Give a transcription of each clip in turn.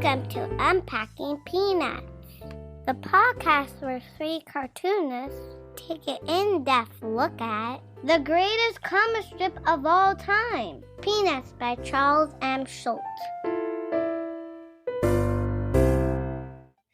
Welcome to Unpacking Peanuts, the podcast where three cartoonists take an in-depth look at the greatest comic strip of all time, Peanuts by Charles M. Schulz.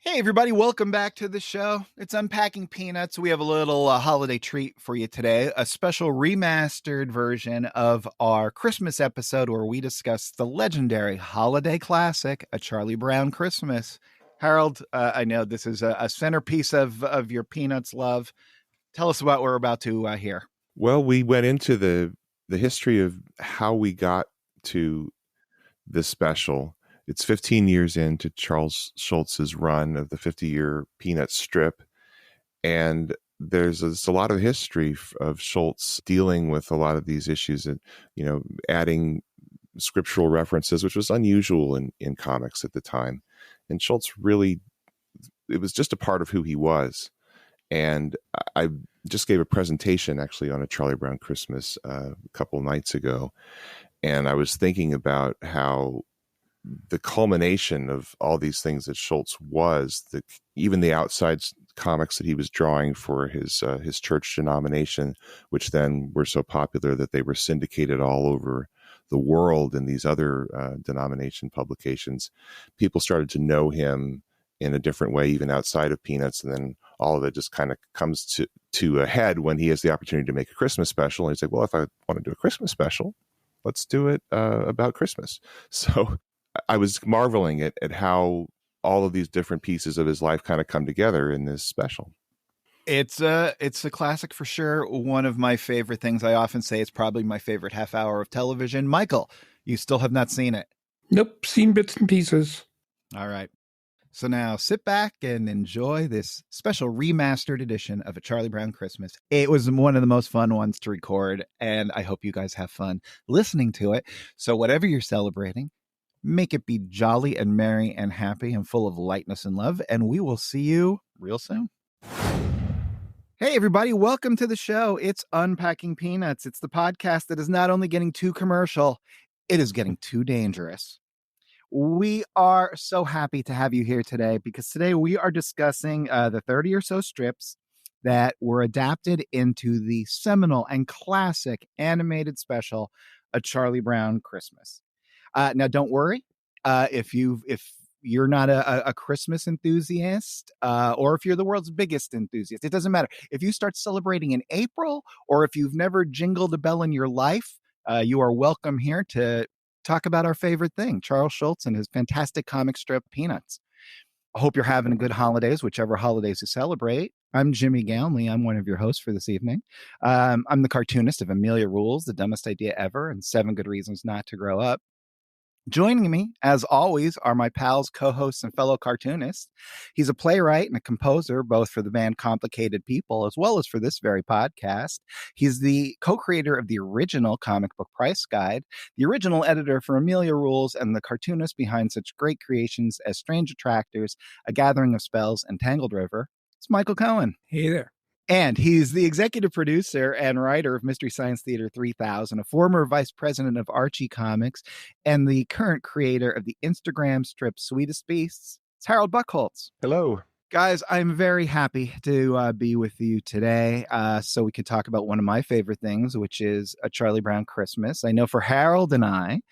Hey everybody, welcome back to the show. It's Unpacking Peanuts. We have a little holiday treat for you today, a special remastered version of our Christmas episode where we discuss the legendary holiday classic, A Charlie Brown Christmas. Harold, I know this is a centerpiece of your Peanuts love. Tell us what we're about to hear. Well, we went into the history of how we got to this special. It's 15 years into Charles Schulz's run of the 50-year Peanuts strip. And there's a lot of history of Schulz dealing with a lot of these issues and, adding scriptural references, which was unusual in comics at the time. And Schulz really, it was just a part of who he was. And I just gave a presentation actually on A Charlie Brown Christmas a couple nights ago. And I was thinking about how the culmination of all these things that Schulz was, even the outside comics that he was drawing for his church denomination, which then were so popular that they were syndicated all over the world in these other denomination publications. People started to know him in a different way, even outside of Peanuts. And then all of it just kind of comes to a head when he has the opportunity to make a Christmas special. And he's like, well, if I want to do a Christmas special, let's do it about Christmas. So I was marveling at how all of these different pieces of his life kind of come together in this special. It's a classic for sure. One of my favorite things. I often say it's probably my favorite half hour of television. Michael, you still have not seen it? Nope, seen bits and pieces. All right. So now sit back and enjoy this special remastered edition of A Charlie Brown Christmas. It was one of the most fun ones to record, and I hope you guys have fun listening to it. So whatever you're celebrating, make it be jolly and merry and happy and full of lightness and love, and we will see you real soon. Hey, everybody. Welcome to the show. It's Unpacking Peanuts. It's the podcast that is not only getting too commercial, it is getting too dangerous. We are so happy to have you here today because today we are discussing the 30 or so strips that were adapted into the seminal and classic animated special, A Charlie Brown Christmas. Now, don't worry if you're not a Christmas enthusiast or if you're the world's biggest enthusiast. It doesn't matter. If you start celebrating in April or if you've never jingled a bell in your life, you are welcome here to talk about our favorite thing, Charles Schulz and his fantastic comic strip, Peanuts. I hope you're having a good holidays, whichever holidays you celebrate. I'm Jimmy Galnley. I'm one of your hosts for this evening. I'm the cartoonist of Amelia Rules, The Dumbest Idea Ever, and 7 Good Reasons Not to Grow Up. Joining me, as always, are my pals, co-hosts, and fellow cartoonists. He's a playwright and a composer, both for the band Complicated People, as well as for this very podcast. He's the co-creator of the original comic book price guide, the original editor for Amelia Rules, and the cartoonist behind such great creations as Strange Attractors, A Gathering of Spells, and Tangled River. It's Michael Cohen. Hey there. And he's the executive producer and writer of Mystery Science Theater 3000, a former vice president of Archie Comics, and the current creator of the Instagram strip Sweetest Beasts. It's Harold Buchholz. Hello. Guys, I'm very happy to be with you today so we can talk about one of my favorite things, which is A Charlie Brown Christmas. I know for Harold and I,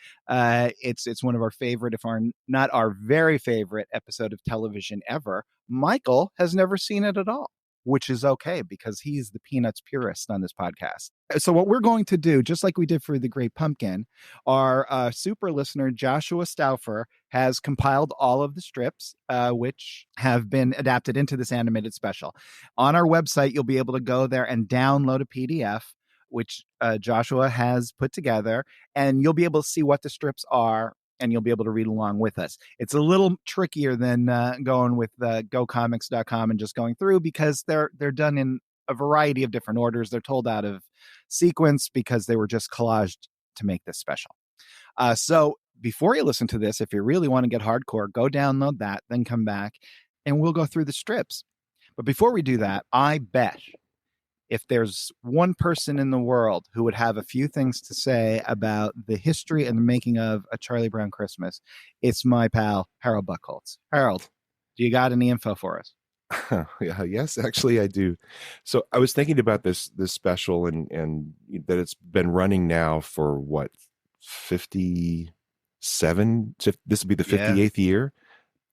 it's one of our favorite, if not our very favorite episode of television ever. Michael has never seen it at all, which is okay because he's the Peanuts purist on this podcast. So what we're going to do, just like we did for The Great Pumpkin, our super listener, Joshua Stauffer, has compiled all of the strips, which have been adapted into this animated special. On our website, you'll be able to go there and download a PDF, which Joshua has put together, and you'll be able to see what the strips are, and you'll be able to read along with us. It's a little trickier than going with gocomics.com and just going through because they're done in a variety of different orders. They're told out of sequence because they were just collaged to make this special. So before you listen to this, if you really want to get hardcore, go download that, then come back and we'll go through the strips. But before we do that, I bet if there's one person in the world who would have a few things to say about the history and the making of A Charlie Brown Christmas, it's my pal, Harold Buchholz. Harold, do you got any info for us? Yeah, yes, actually I do. So I was thinking about this special and that it's been running now for what, 57? This would be the 58th year.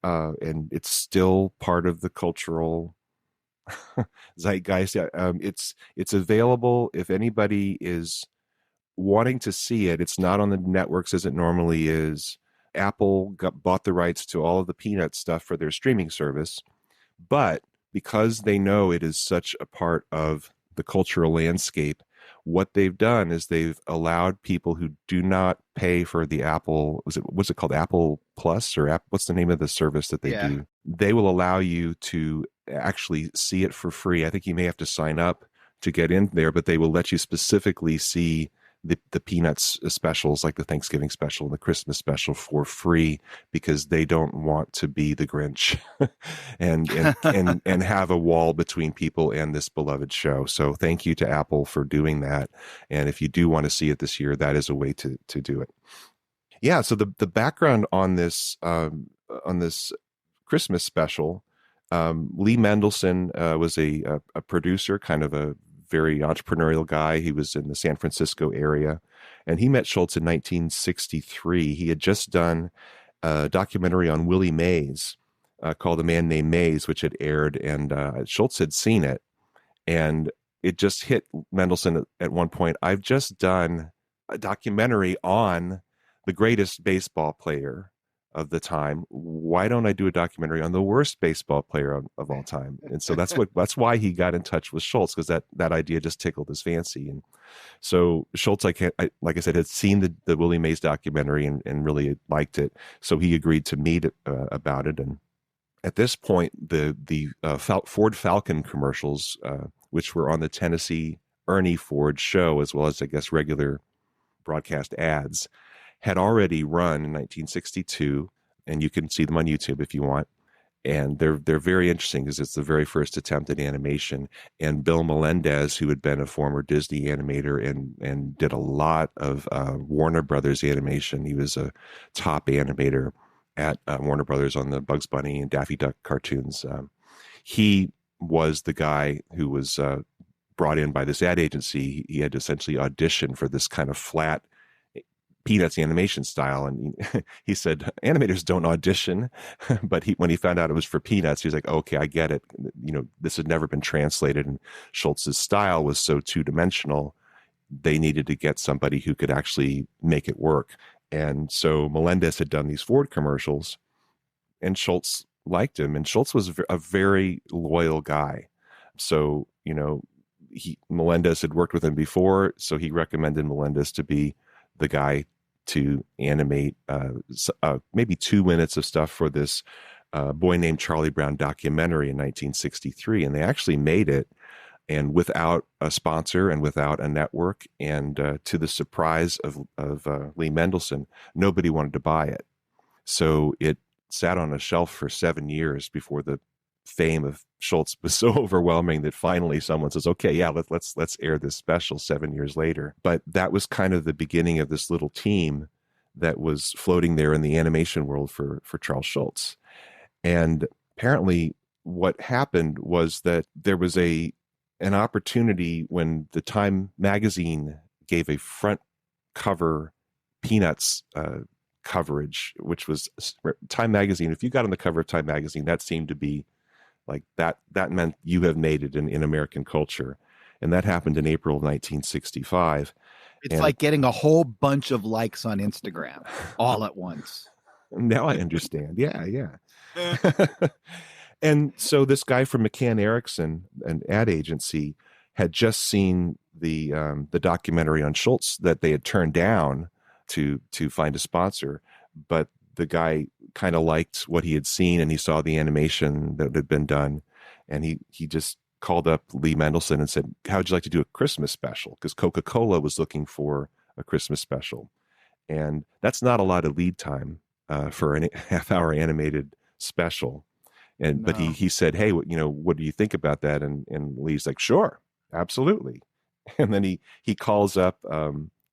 And it's still part of the cultural zeitgeist. It's available if anybody is wanting to see it. It's not on the networks as it normally is. Apple bought the rights to all of the Peanuts stuff for their streaming service, but because they know it is such a part of the cultural landscape, what they've done is they've allowed people who do not pay for the Apple, what's it called, Apple Plus, or what's the name of the service that they do? They will allow you to actually see it for free. I think you may have to sign up to get in there, but they will let you specifically see the Peanuts specials, like the Thanksgiving special and the Christmas special, for free, because they don't want to be the Grinch and have a wall between people and this beloved show. So thank you to Apple for doing that. And if you do want to see it this year, that is a way to do it. Yeah. So the background on this Christmas special, Lee Mendelson was a producer, kind of a very entrepreneurial guy. He was in the San Francisco area, and he met Schultz in 1963. He had just done a documentary on Willie Mays called A Man Named Mays, which had aired, and Schultz had seen it, and it just hit Mendelson at one point. I've just done a documentary on the greatest baseball player of the time. Why don't I do a documentary on the worst baseball player of all time? And so that's why he got in touch with Schultz, because that idea just tickled his fancy. And so Schultz, like I said, had seen the Willie Mays documentary and really liked it. So he agreed to meet about it. And at this point, the Ford Falcon commercials, which were on the Tennessee Ernie Ford show, as well as, I guess, regular broadcast ads, had already run in 1962, and you can see them on YouTube if you want. And they're very interesting because it's the very first attempt at animation. And Bill Melendez, who had been a former Disney animator and did a lot of Warner Brothers animation, he was a top animator at Warner Brothers on the Bugs Bunny and Daffy Duck cartoons. He was the guy who was brought in by this ad agency. He had to essentially audition for this kind of flat Peanuts animation style, and he said animators don't audition. But when he found out it was for Peanuts, he was like, okay, I get it. This had never been translated, and Schultz's style was so two-dimensional, they needed to get somebody who could actually make it work. And so Melendez had done these Ford commercials, and Schultz liked him, and Schultz was a very loyal guy. So Melendez had worked with him before, so he recommended Melendez to be the guy to animate maybe 2 minutes of stuff for this Boy Named Charlie Brown documentary in 1963. And they actually made it, and without a sponsor and without a network. And to the surprise of Lee Mendelson, nobody wanted to buy it. So it sat on a shelf for 7 years before the fame of Schultz was so overwhelming that finally someone says, okay, yeah, let's air this special 7 years later. But that was kind of the beginning of this little team that was floating there in the animation world for Charles Schultz. And apparently what happened was that there was an opportunity when the Time magazine gave a front cover Peanuts coverage, which was Time magazine. If you got on the cover of Time magazine, that seemed to be like that meant you have made it in American culture. And that happened in April of 1965. It's like getting a whole bunch of likes on Instagram all at once. Now I understand. Yeah. And so this guy from McCann Erickson, an ad agency, had just seen the documentary on Schultz that they had turned down to find a sponsor. But the guy kind of liked what he had seen, and he saw the animation that had been done, and he just called up Lee Mendelson and said, how would you like to do a Christmas special? Because Coca-Cola was looking for a Christmas special. And that's not a lot of lead time for a half-hour animated special. But he said, hey, what do you think about that? And Lee's like, sure, absolutely. And then he calls up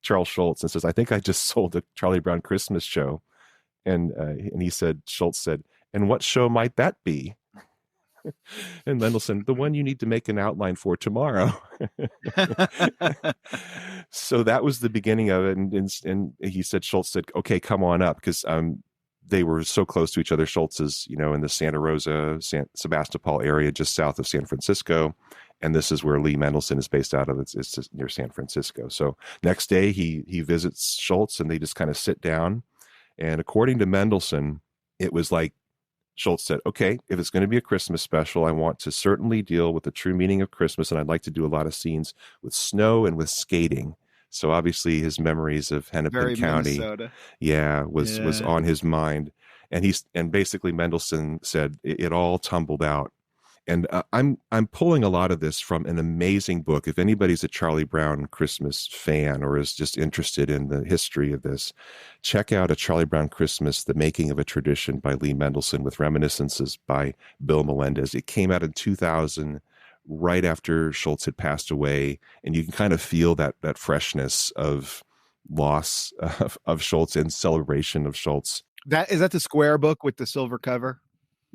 Charles Schulz and says, I think I just sold a Charlie Brown Christmas show. And he said, Schulz said, and what show might that be? And Mendelssohn, the one you need to make an outline for tomorrow. So that was the beginning of it. And he said, Schulz said, okay, come on up. Because they were so close to each other. Schulz is, in the Santa Rosa, San Sebastopol area, just south of San Francisco. And this is where Lee Mendelssohn is based out of. It's near San Francisco. So next day he visits Schulz and they just kind of sit down. And according to Mendelssohn, it was like Schulz said, okay, if it's going to be a Christmas special, I want to certainly deal with the true meaning of Christmas. And I'd like to do a lot of scenes with snow and with skating. So obviously his memories of Hennepin County, was on his mind. And basically Mendelssohn said it all tumbled out. And I'm pulling a lot of this from an amazing book. If anybody's a Charlie Brown Christmas fan or is just interested in the history of this, check out A Charlie Brown Christmas, The Making of a Tradition by Lee Mendelssohn with reminiscences by Bill Melendez. It came out in 2000, right after Schulz had passed away. And you can kind of feel that freshness of loss of Schulz and celebration of Schulz. Is that the square book with the silver cover?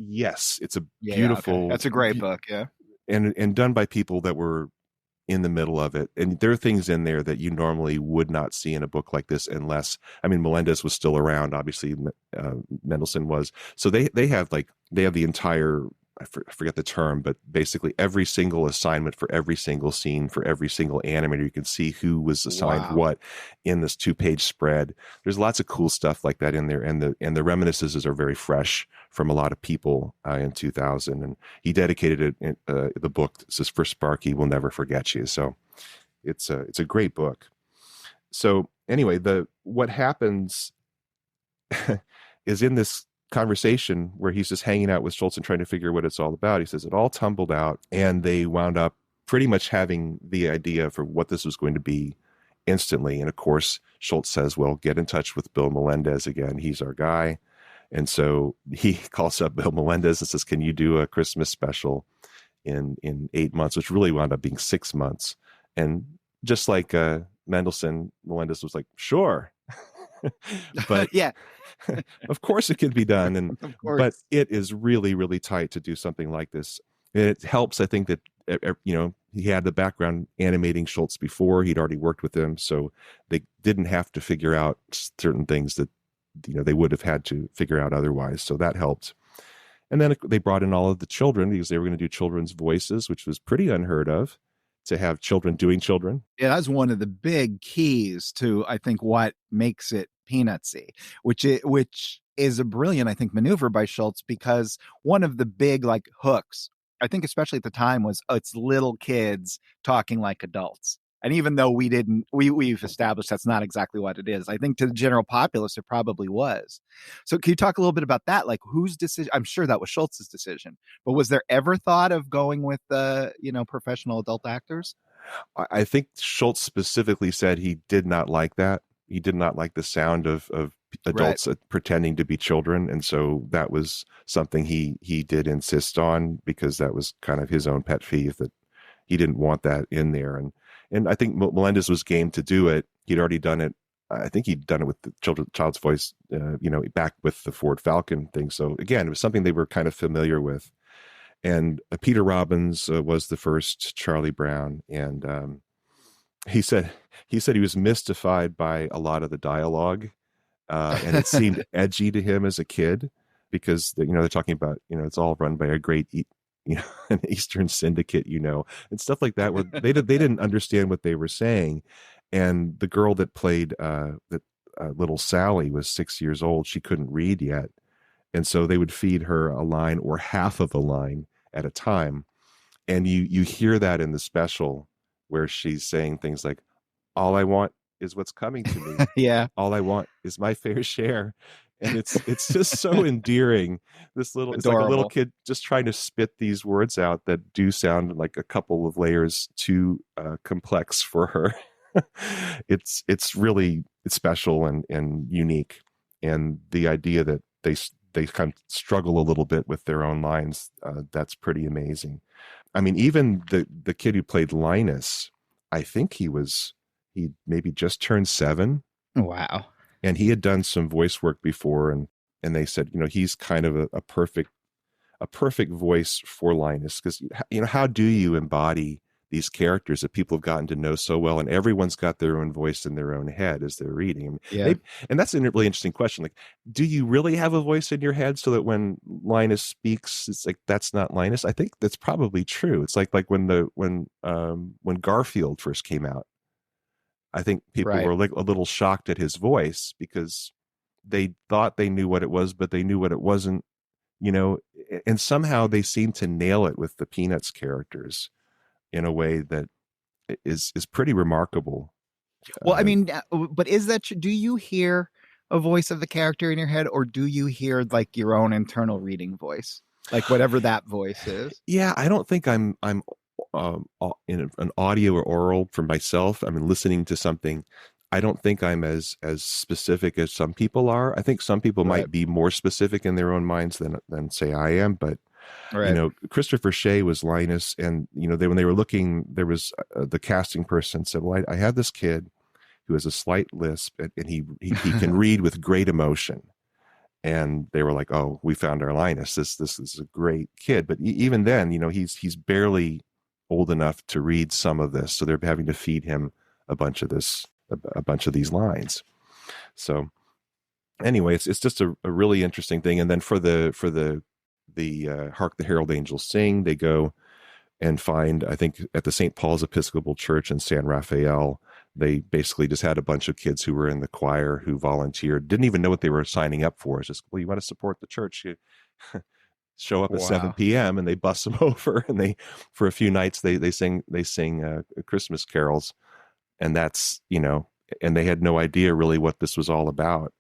Yes, it's a beautiful. Okay. That's a great book, yeah, and done by people that were in the middle of it. And there are things in there that you normally would not see in a book like this, unless Melendez was still around. Obviously, Mendelssohn was. So they have the entire. I forget the term, but basically every single assignment for every single scene for every single animator. You can see who was assigned what in this 2-page spread. There's lots of cool stuff like that in there, and the reminiscences are very fresh from a lot of people in 2000. And he dedicated the book for Sparky Will Never Forget You. So it's a great book. So anyway, what happens is in this conversation where he's just hanging out with Schulz and trying to figure what it's all about. He says it all tumbled out, and they wound up pretty much having the idea for what this was going to be instantly. And of course, Schulz says, well, get in touch with Bill Melendez again. He's our guy. And so he calls up Bill Melendez and says, can you do a Christmas special in 8 months, which really wound up being 6 months. And just like Mendelssohn, Melendez was like, sure. But yeah, of course it can be done. But it is really, really tight to do something like this. And it helps, I think, that, he had the background animating Schulz before. He'd already worked with him. So they didn't have to figure out certain things that, they would have had to figure out otherwise. So that helped. And then they brought in all of the children because they were going to do children's voices, which was pretty unheard of, to have children doing children. Yeah, that's one of the big keys to, I think, what makes it Peanutsy, which is a brilliant, I think, maneuver by Schulz, because one of the big hooks, I think, especially at the time, was it's little kids talking like adults. And even though we've established that's not exactly what it is, I think to the general populace, it probably was. So can you talk a little bit about that? Whose decision? I'm sure that was Schulz's decision, but was there ever thought of going with professional adult actors? I think Schulz specifically said he did not like that. He did not like the sound of adults pretending to be children. And so that was something he did insist on, because that was kind of his own pet peeve, that he didn't want that in there. And I think Melendez was game to do it. He'd already done it. I think he'd done it with the child's voice, back with the Ford Falcon thing. So again, it was something they were kind of familiar with. And Peter Robbins was the first Charlie Brown. And he said he was mystified by a lot of the dialogue. And it seemed edgy to him as a kid, because they're talking about, it's all run by a great an Eastern syndicate, and stuff like that, where they didn't understand what they were saying. And the girl that played little Sally was 6 years old. She couldn't read yet. And so they would feed her a line or half of a line at a time. And you hear that in the special, where she's saying things like, all I want is what's coming to me. Yeah. All I want is my fair share. And it's just so endearing. It's like a little kid just trying to spit these words out that do sound like a couple of layers too complex for her. It's really special and unique. And the idea that they kind of struggle a little bit with their own lines. That's pretty amazing. I mean, even the kid who played Linus, I think he maybe just turned 7. Wow. And he had done some voice work before, and they said, he's kind of a perfect voice for Linus, because how do you embody these characters that people have gotten to know so well, and everyone's got their own voice in their own head as they're reading. Yeah. And that's a really interesting question. Like, do you really have a voice in your head so that when Linus speaks, it's like, that's not Linus? I think that's probably true. It's like when Garfield first came out, I think people were like a little shocked at his voice because they thought they knew what it was, but they knew what it wasn't, and somehow they seem to nail it with the Peanuts characters in a way that is pretty remarkable. Well, I mean, but is that, do you hear a voice of the character in your head, or do you hear like your own internal reading voice, like whatever that voice is? Yeah, I don't think I'm in an audio or oral for myself. I mean, listening to something, I don't think I'm as specific as some people are. I think some people might be more specific in their own minds than say I am, but Christopher Shea was Linus, and when they were looking, there was the casting person said, well, I have this kid who has a slight lisp, and he can read with great emotion. And they were like, oh, we found our Linus. This is a great kid. But even then, he's barely old enough to read some of this, so they're having to feed him a bunch of these lines. So anyway, it's just a really interesting thing. And then for the Hark the Herald Angels Sing, they go and find, I think at the St. Paul's Episcopal Church in San Rafael, they basically just had a bunch of kids who were in the choir who volunteered, didn't even know what they were signing up for. It's just, well, you want to support the church, you show up at 7 p.m. and they bus them over, and for a few nights they sing Christmas carols, and that's and they had no idea really what this was all about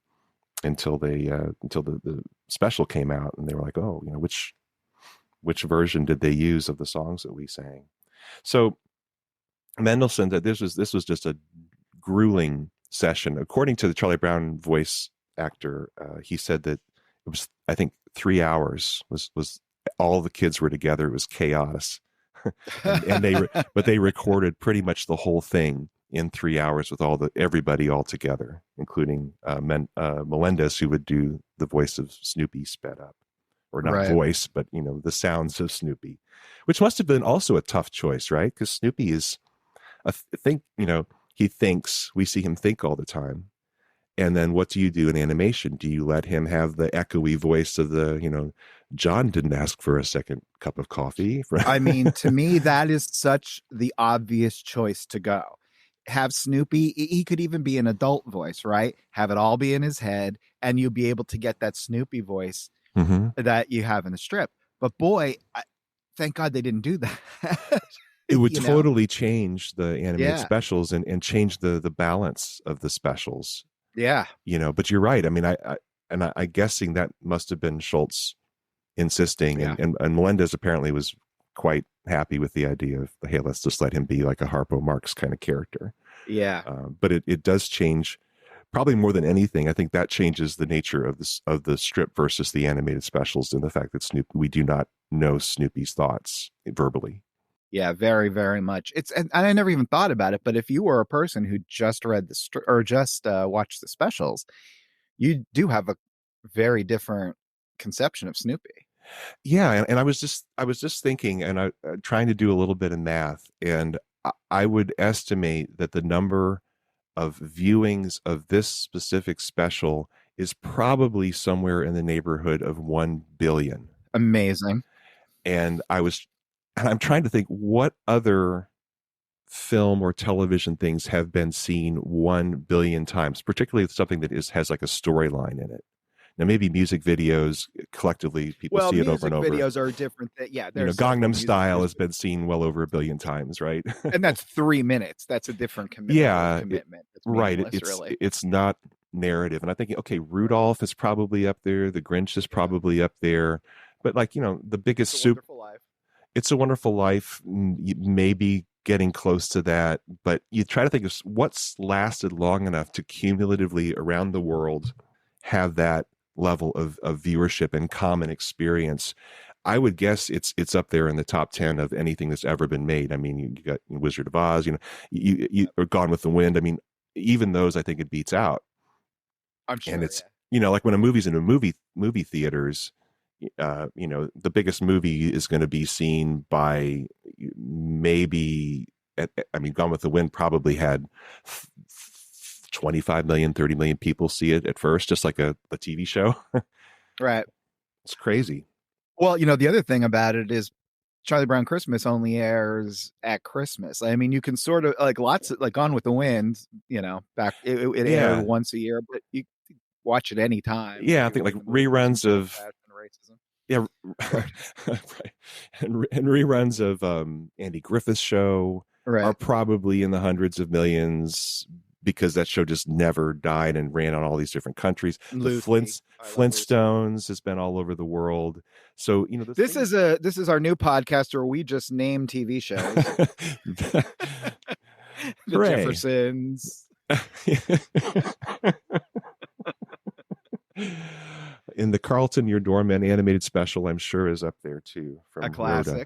until the special came out, and they were like, oh, which version did they use of the songs that we sang? So Mendelssohn said this was just a grueling session. According to the Charlie Brown voice actor, he said that it was, I think, 3 hours was all the kids were together. It was chaos. and they recorded pretty much the whole thing in 3 hours with everybody all together, including Melendez, who would do the voice of Snoopy sped up, or not voice, but the sounds of Snoopy, which must have been also a tough choice, right? Because Snoopy is he thinks, we see him think all the time. And then what do you do in animation? Do you let him have the echoey voice of John didn't ask for a second cup of coffee? I mean, to me, that is such the obvious choice to go. Have Snoopy, he could even be an adult voice, right? Have it all be in his head, and you'll be able to get that Snoopy voice that you have in the strip. But boy, thank God they didn't do that. It would totally change the animated specials and change the balance of the specials. Yeah. But you're right. I mean, I guessing that must have been Schultz insisting, and Melendez apparently was quite happy with the idea of, hey, let's just let him be like a Harpo Marx kind of character. Yeah. But it does change, probably more than anything. I think that changes the nature of the strip versus the animated specials, and the fact that we do not know Snoopy's thoughts verbally. Yeah, very, very much. And I never even thought about it, but if you were a person who just read or just watched the specials, you do have a very different conception of Snoopy. Yeah, and I was just thinking, and I trying to do a little bit of math, and I would estimate that the number of viewings of this specific special is probably somewhere in the neighborhood of 1 billion. Amazing. And I'm trying to think what other film or television things have been seen 1 billion times, particularly something that has like a storyline in it. Now, maybe music videos collectively, people see it over and over. Music videos are different. Gangnam Style has been seen well over 1 billion times, right? And that's 3 minutes. That's a different commitment. Yeah, right. It's not narrative. And I'm thinking, okay, Rudolph is probably up there. The Grinch is probably up there. But the biggest soup. It's a Wonderful Life, maybe getting close to that, but you try to think of what's lasted long enough to cumulatively around the world have that level of viewership and common experience. I would guess it's up there in the top 10 of anything that's ever been made. I mean, you got Wizard of Oz, you or Gone with the Wind. I mean, even those, I think it beats out. I'm sure. And it's, like when a movie's in a movie theaters, the biggest movie is going to be seen by maybe, Gone with the Wind probably had 25 million, 30 million people see it at first, just like a TV show. Right. It's crazy. Well, the other thing about it is Charlie Brown Christmas only airs at Christmas. I mean, you can sort of like Gone with the Wind, back it aired once a year, but you watch it anytime. Yeah, I think like reruns of racism. Yeah, right. And reruns of Andy Griffith's show are probably in the hundreds of millions, because that show just never died and ran on all these different countries. The Flintstones has been all over the world. So, this is our new podcast where we just name TV shows. The Jeffersons. In the Carlton, Your Doorman animated special, I'm sure is up there too. From a classic. Rhoda.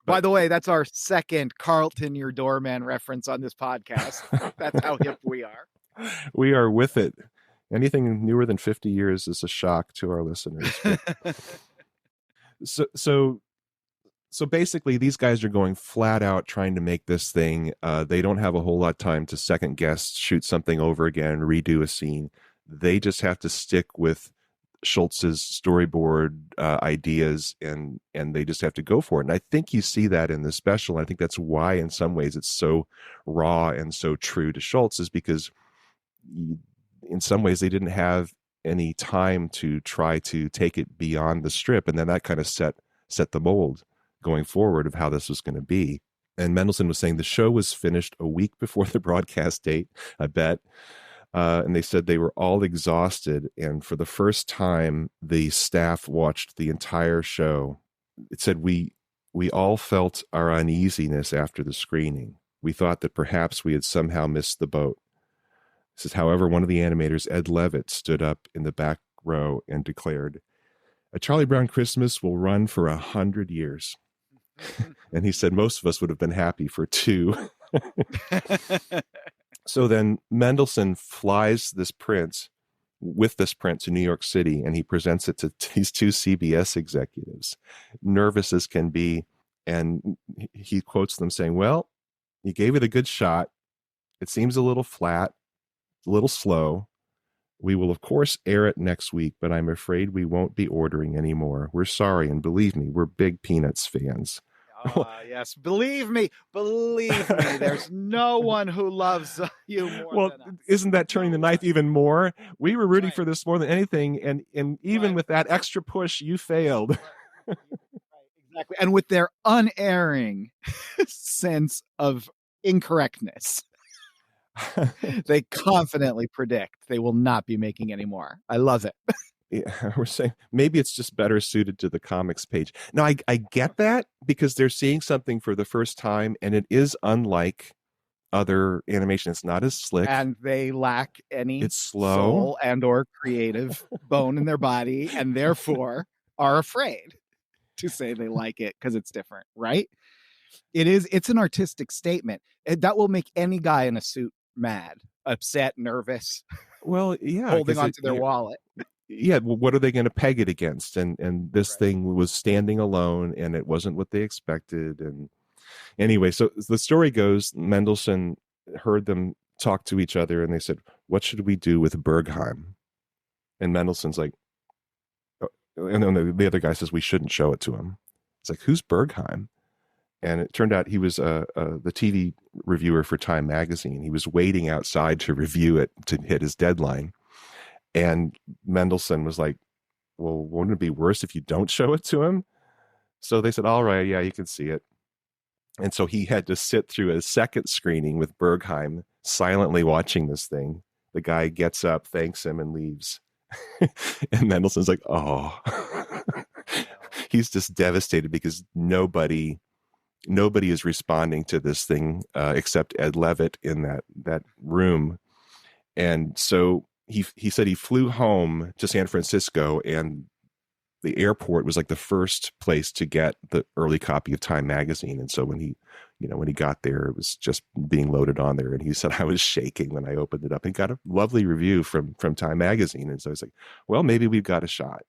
By the way, that's our second Carlton, Your Doorman reference on this podcast. That's how hip we are. We are with it. Anything newer than 50 years is a shock to our listeners. So basically, these guys are going flat out trying to make this thing. They don't have a whole lot of time to second guess, shoot something over again, redo a scene. They just have to stick with Schultz's storyboard ideas, and they just have to go for it. And I think you see that in the special. I think that's why in some ways it's so raw and so true to Schultz, is because in some ways they didn't have any time to try to take it beyond the strip. And then that kind of set the mold going forward of how this was going to be. And Mendelsohn was saying the show was finished a week before the broadcast date, I bet. And they said they were all exhausted. And for the first time, the staff watched the entire show. It said, we all felt our uneasiness after the screening. We thought that perhaps we had somehow missed the boat. It says, however, one of the animators, Ed Levitt, stood up in the back row and declared, "A Charlie Brown Christmas will run for 100 years. And he said most of us would have been happy for 2. So then Mendelsohn flies this print to New York City, and he presents it to these 2 CBS executives, nervous as can be. And he quotes them saying, well, you gave it a good shot. It seems a little flat, a little slow. We will, of course, air it next week, but I'm afraid we won't be ordering anymore. We're sorry, and believe me, we're big Peanuts fans. Yes, believe me, there's no one who loves you more than us. Isn't that turning the knife even more? We were rooting for this more than anything, and even with that extra push, you failed. Exactly. And with their unerring sense of incorrectness, they confidently predict they will not be making any more. I love it. Yeah, we're saying maybe it's just better suited to the comics page. Now, I get that, because they're seeing something for the first time, and it is unlike other animation. It's not as slick, and they lack any it's slow soul and or creative bone in their body, and therefore are afraid to say they like it because it's different, right? It's an artistic statement that will make any guy in a suit mad, upset, nervous. Well, yeah, holding onto their wallet. Yeah, well, what are they going to peg it against? And this thing was standing alone, and it wasn't what they expected. And anyway, so the story goes, Mendelsohn heard them talk to each other, and they said, what should we do with Bergheim? And Mendelsohn's like, and then the other guy says, we shouldn't show it to him. It's like, who's Bergheim? And it turned out he was the TV reviewer for Time Magazine. He was waiting outside to review it to hit his deadline. And Mendelsohn was like, well, wouldn't it be worse if you don't show it to him? So they said, all right, yeah, you can see it. And so he had to sit through a second screening with Bergheim, silently watching this thing. The guy gets up, thanks him, and leaves. And Mendelsohn's like, oh. He's just devastated because nobody is responding to this thing except Ed Levitt in that room. And so he said he flew home to San Francisco, and the airport was like the first place to get the early copy of Time magazine. And so when he got there, it was just being loaded on there. And he said, I was shaking when I opened it up, and got a lovely review from Time magazine. And so I was like, well, maybe we've got a shot.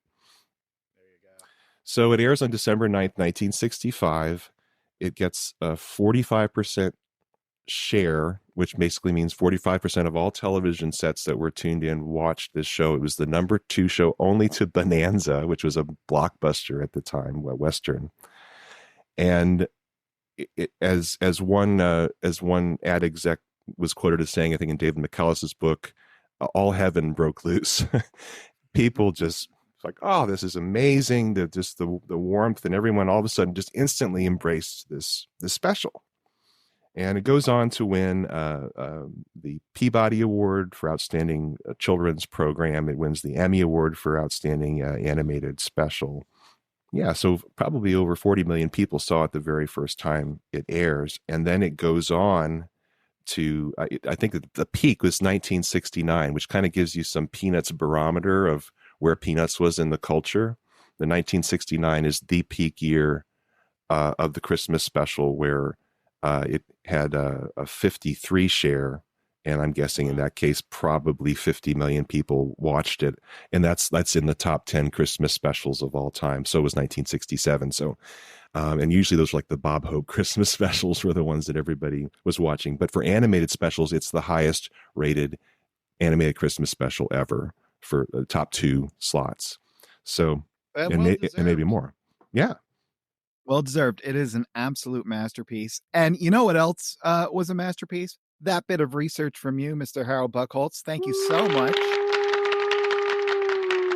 There you go. So it airs on December 9th, 1965. It gets a 45% share, which basically means 45% of all television sets that were tuned in watched this show. It was the number 2 show only to Bonanza, which was a blockbuster at the time, a Western. And as one ad exec was quoted as saying, I think in David McCullough's book, all heaven broke loose. People just like, oh, this is amazing. The warmth, and everyone all of a sudden just instantly embraced this special. And it goes on to win the Peabody Award for Outstanding Children's Program. It wins the Emmy Award for Outstanding Animated Special. Yeah, so probably over 40 million people saw it the very first time it airs. And then it goes on to, I think that the peak was 1969, which kind of gives you some Peanuts barometer of where Peanuts was in the culture. The 1969 is the peak year of the Christmas special, where it had a 53 share, and I'm guessing in that case probably 50 million people watched it, and that's in the top 10 Christmas specials of all time. So it was 1967. So and usually those are like the Bob Hope Christmas specials were the ones that everybody was watching. But for animated specials, it's the highest rated animated Christmas special ever for the top 2 slots. So and maybe more. Yeah. Well deserved. It is an absolute masterpiece. And you know what else was a masterpiece? That bit of research from you, Mr. Harold Buchholz. Thank you so much.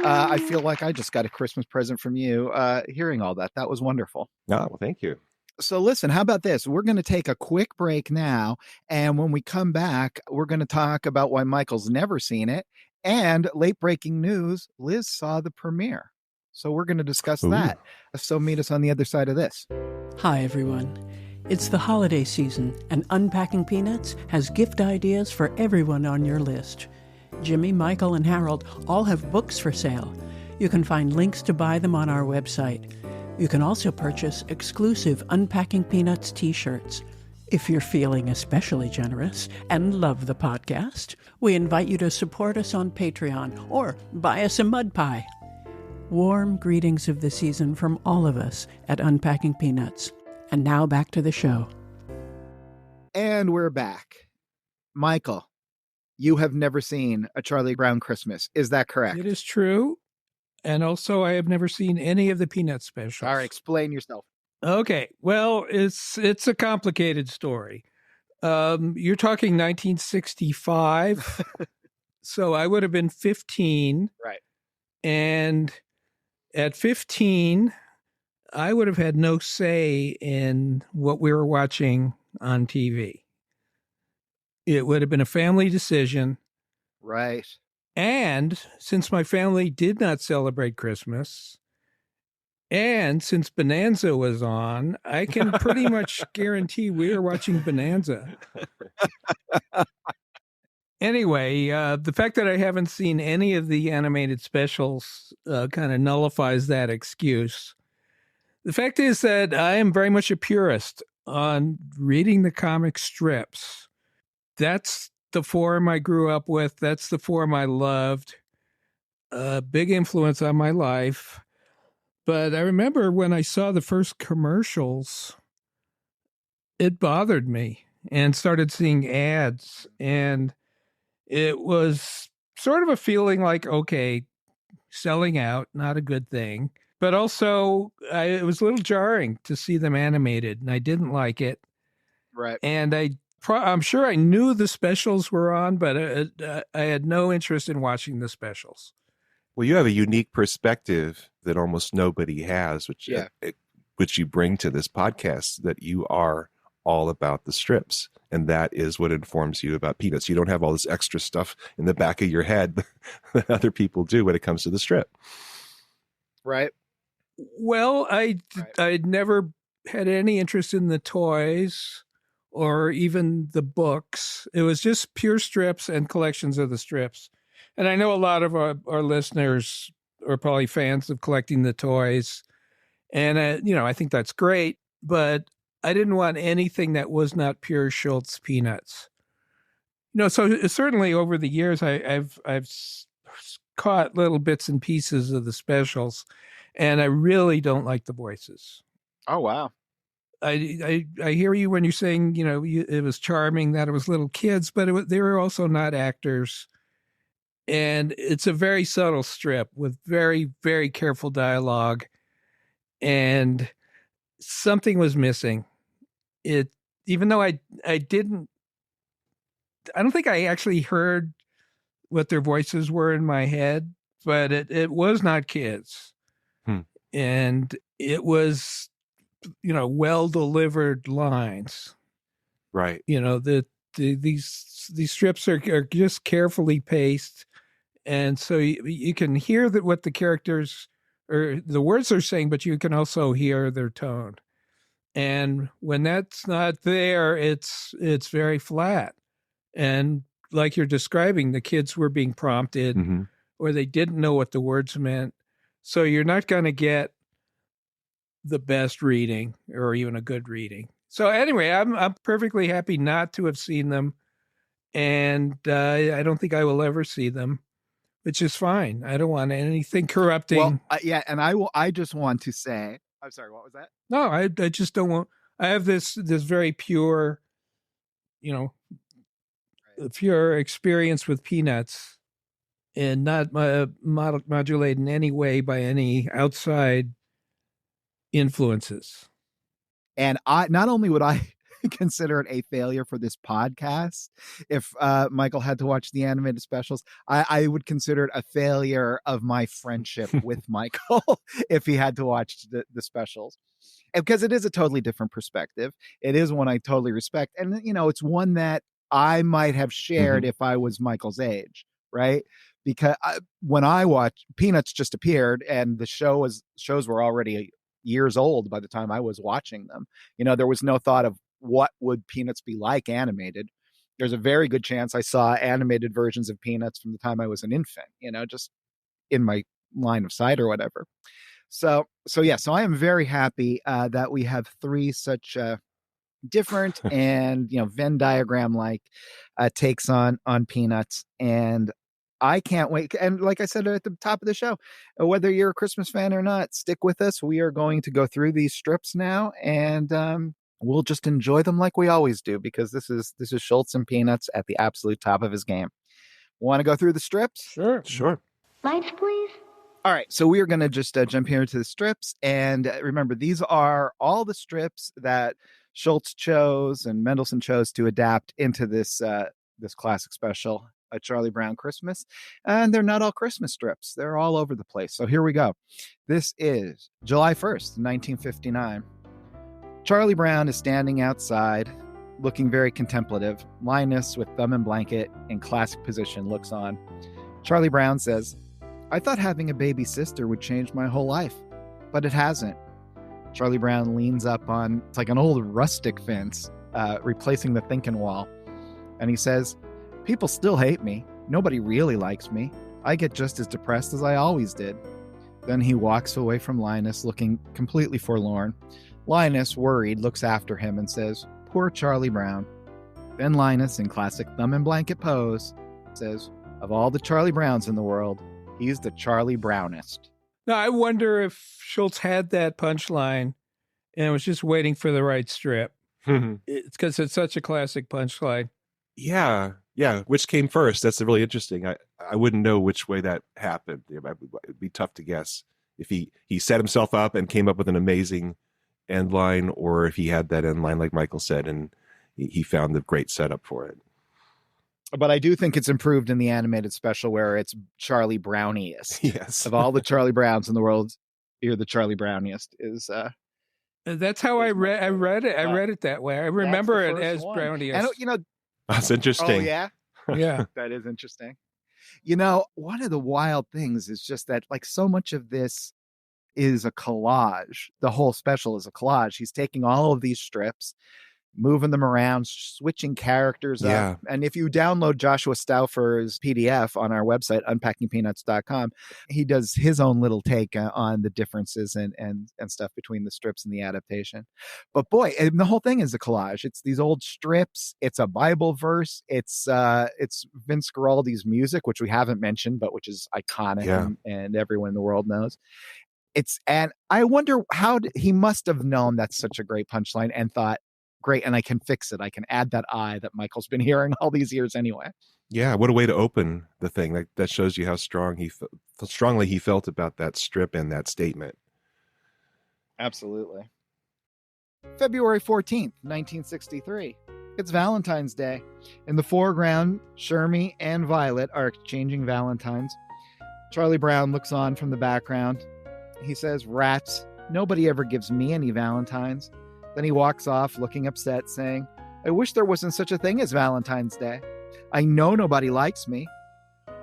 I feel like I just got a Christmas present from you hearing all that. That was wonderful. Oh, well, thank you. So listen, how about this? We're going to take a quick break now. And when we come back, we're going to talk about why Michael's never seen it. And late breaking news, Liz saw the premiere. So we're going to discuss that. So meet us on the other side of this. Hi, everyone. It's the holiday season, and Unpacking Peanuts has gift ideas for everyone on your list. Jimmy, Michael, and Harold all have books for sale. You can find links to buy them on our website. You can also purchase exclusive Unpacking Peanuts t-shirts. If you're feeling especially generous and love the podcast, we invite you to support us on Patreon or buy us a mud pie. Warm greetings of the season from all of us at Unpacking Peanuts. And now back to the show. And we're back. Michael, you have never seen A Charlie Brown Christmas. Is that correct? It is true. And also, I have never seen any of the Peanuts specials. All right, explain yourself. Okay. Well, it's a complicated story. You're talking 1965. So I would have been 15. Right. And at 15, I would have had no say in what we were watching on TV. It would have been a family decision. Right. And since my family did not celebrate Christmas, and since Bonanza was on, I can pretty much guarantee we were watching Bonanza. Anyway, the fact that I haven't seen any of the animated specials kind of nullifies that excuse. The fact is that I am very much a purist on reading the comic strips. That's the form I grew up with. That's the form I loved. A big influence on my life. But I remember when I saw the first commercials, it bothered me and started seeing ads. And it was sort of a feeling like, okay, selling out, not a good thing. But also, it was a little jarring to see them animated, and I didn't like it. Right. And I'm sure I knew the specials were on, but I had no interest in watching the specials. Well, you have a unique perspective that almost nobody has, which you bring to this podcast, that you are all about the strips. And that is what informs you about Peanuts. You don't have all this extra stuff in the back of your head that other people do when it comes to the strip. Right. Well, I'd never had any interest in the toys or even the books. It was just pure strips and collections of the strips. And I know a lot of our listeners are probably fans of collecting the toys. And, I think that's great. But I didn't want anything that was not pure Schultz peanuts. So certainly over the years, I've caught little bits and pieces of the specials, and I really don't like the voices. Oh, wow. I hear you when you're saying, it was charming that it was little kids, but they were also not actors. And it's a very subtle strip with very, very careful dialogue. And something was missing. Even though I don't think I actually heard what their voices were in my head, but it was not kids. And it was, well delivered lines. Right. These strips are just carefully paced, and so you can hear that what the characters or the words are saying, but you can also hear their tone. And when that's not there, it's very flat. And like you're describing, the kids were being prompted, or they didn't know what the words meant. So you're not going to get the best reading or even a good reading. So anyway, I'm perfectly happy not to have seen them, and I don't think I will ever see them, which is fine. I don't want anything corrupting. Well, and I just want to say, I'm sorry, what was that? No, I just don't want. I have this very pure, pure experience with peanuts, and not modulated in any way by any outside influences. And not only would I consider it a failure for this podcast if Michael had to watch the animated specials, I would consider it a failure of my friendship with Michael if he had to watch the specials. Because it is a totally different perspective. It is one I totally respect. And, it's one that I might have shared if I was Michael's age, right? Because when I watched, Peanuts just appeared and the shows were already years old by the time I was watching them. There was no thought of what would Peanuts be like animated. There's a very good chance I saw animated versions of Peanuts from the time I was an infant, just in my line of sight or whatever. So I am very happy that we have three such different and Venn diagram like takes on Peanuts, and I can't wait. And like I said at the top of the show, whether you're a Christmas fan or not, stick with us. We are going to go through these strips now, and we'll just enjoy them like we always do, because this is Schultz and Peanuts at the absolute top of his game. Want to go through the strips? Sure. Lights, please. All right, so we are going to just jump here into the strips. And remember, these are all the strips that Schultz chose and Mendelsohn chose to adapt into this classic special, A Charlie Brown Christmas. And they're not all Christmas strips. They're all over the place. So here we go. This is July 1st, 1959. Charlie Brown is standing outside, looking very contemplative. Linus, with thumb and blanket in classic position, looks on. Charlie Brown says, "I thought having a baby sister would change my whole life, but it hasn't." Charlie Brown leans up on, it's like an old rustic fence, replacing the thinking wall. And he says, "People still hate me. Nobody really likes me. I get just as depressed as I always did." Then he walks away from Linus, looking completely forlorn. Linus, worried, looks after him and says, "Poor Charlie Brown." Then Linus, in classic thumb and blanket pose, says, "Of all the Charlie Browns in the world, he's the Charlie Brownest." Now, I wonder if Schultz had that punchline and was just waiting for the right strip. It's because it's such a classic punchline. Yeah. Which came first? That's really interesting. I wouldn't know which way that happened. It'd be tough to guess if he set himself up and came up with an amazing end line, or if he had that end line, like Michael said, and he found the great setup for it. But I do think it's improved in the animated special where it's Charlie Browniest. Yes. Of all the Charlie Browns in the world, you're the Charlie Browniest. That's how I read it. I read it that way. I remember it as Browniest. And, That's interesting. Oh, yeah? Yeah. That is interesting. One of the wild things is just that, like, so much of this is a collage. The whole special is a collage. He's taking all of these strips, moving them around, switching characters Yeah. up. And if you download Joshua Stauffer's PDF on our website, unpackingpeanuts.com, he does his own little take on the differences and stuff between the strips and the adaptation. But boy, and the whole thing is a collage. It's these old strips. It's a Bible verse. It's Vince Guaraldi's music, which we haven't mentioned, but which is iconic and everyone in the world knows. And I wonder how he must have known that's such a great punchline and thought, great, and I can fix it. I can add that I that Michael's been hearing all these years anyway. Yeah, what a way to open the thing. That shows you how strongly he felt about that strip and that statement. Absolutely. February 14th, 1963. It's Valentine's Day. In the foreground, Shermie and Violet are exchanging Valentines. Charlie Brown looks on from the background. He says, "Rats, nobody ever gives me any Valentines." Then he walks off looking upset, saying, "I wish there wasn't such a thing as Valentine's Day. I know nobody likes me."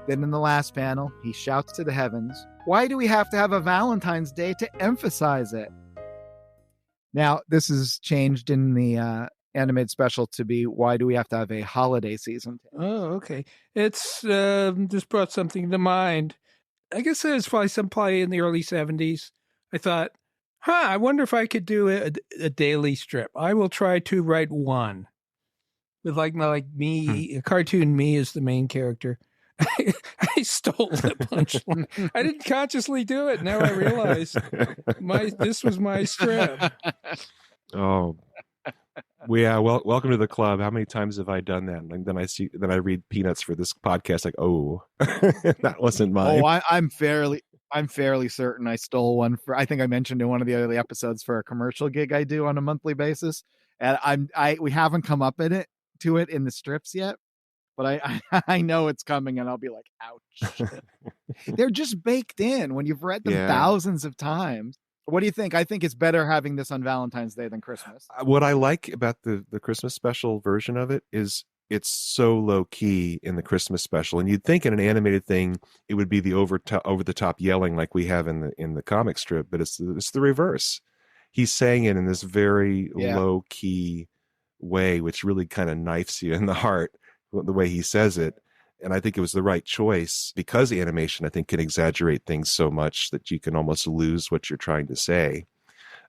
Then in the last panel, he shouts to the heavens, "Why do we have to have a Valentine's Day to emphasize it?" Now, this is changed in the animated special to be, "Why do we have to have a holiday season?" Oh, okay. It's just brought something to mind. I guess it was probably some play in the early 70s. I thought, I wonder if I could do a daily strip. I will try to write one with like me, a cartoon me as the main character. I stole the punchline. I didn't consciously do it. Now I realize this was my strip. Oh, yeah. Well, welcome to the club. How many times have I done that? And then I read Peanuts for this podcast. Like, oh, that wasn't mine. Oh, I'm fairly certain I stole one I think I mentioned in one of the early episodes for a commercial gig I do on a monthly basis. And we haven't come up to it in the strips yet, but I know it's coming and I'll be like, ouch. They're just baked in when you've read them thousands of times. What do you think? I think it's better having this on Valentine's Day than Christmas. What I like about the Christmas special version of it is it's so low key in the Christmas special, and you'd think in an animated thing it would be the over the top yelling like we have in the comic strip, but it's the reverse. He's saying it in this very low key way, which really kind of knifes you in the heart the way he says it. And I think it was the right choice because animation, I think, can exaggerate things so much that you can almost lose what you're trying to say.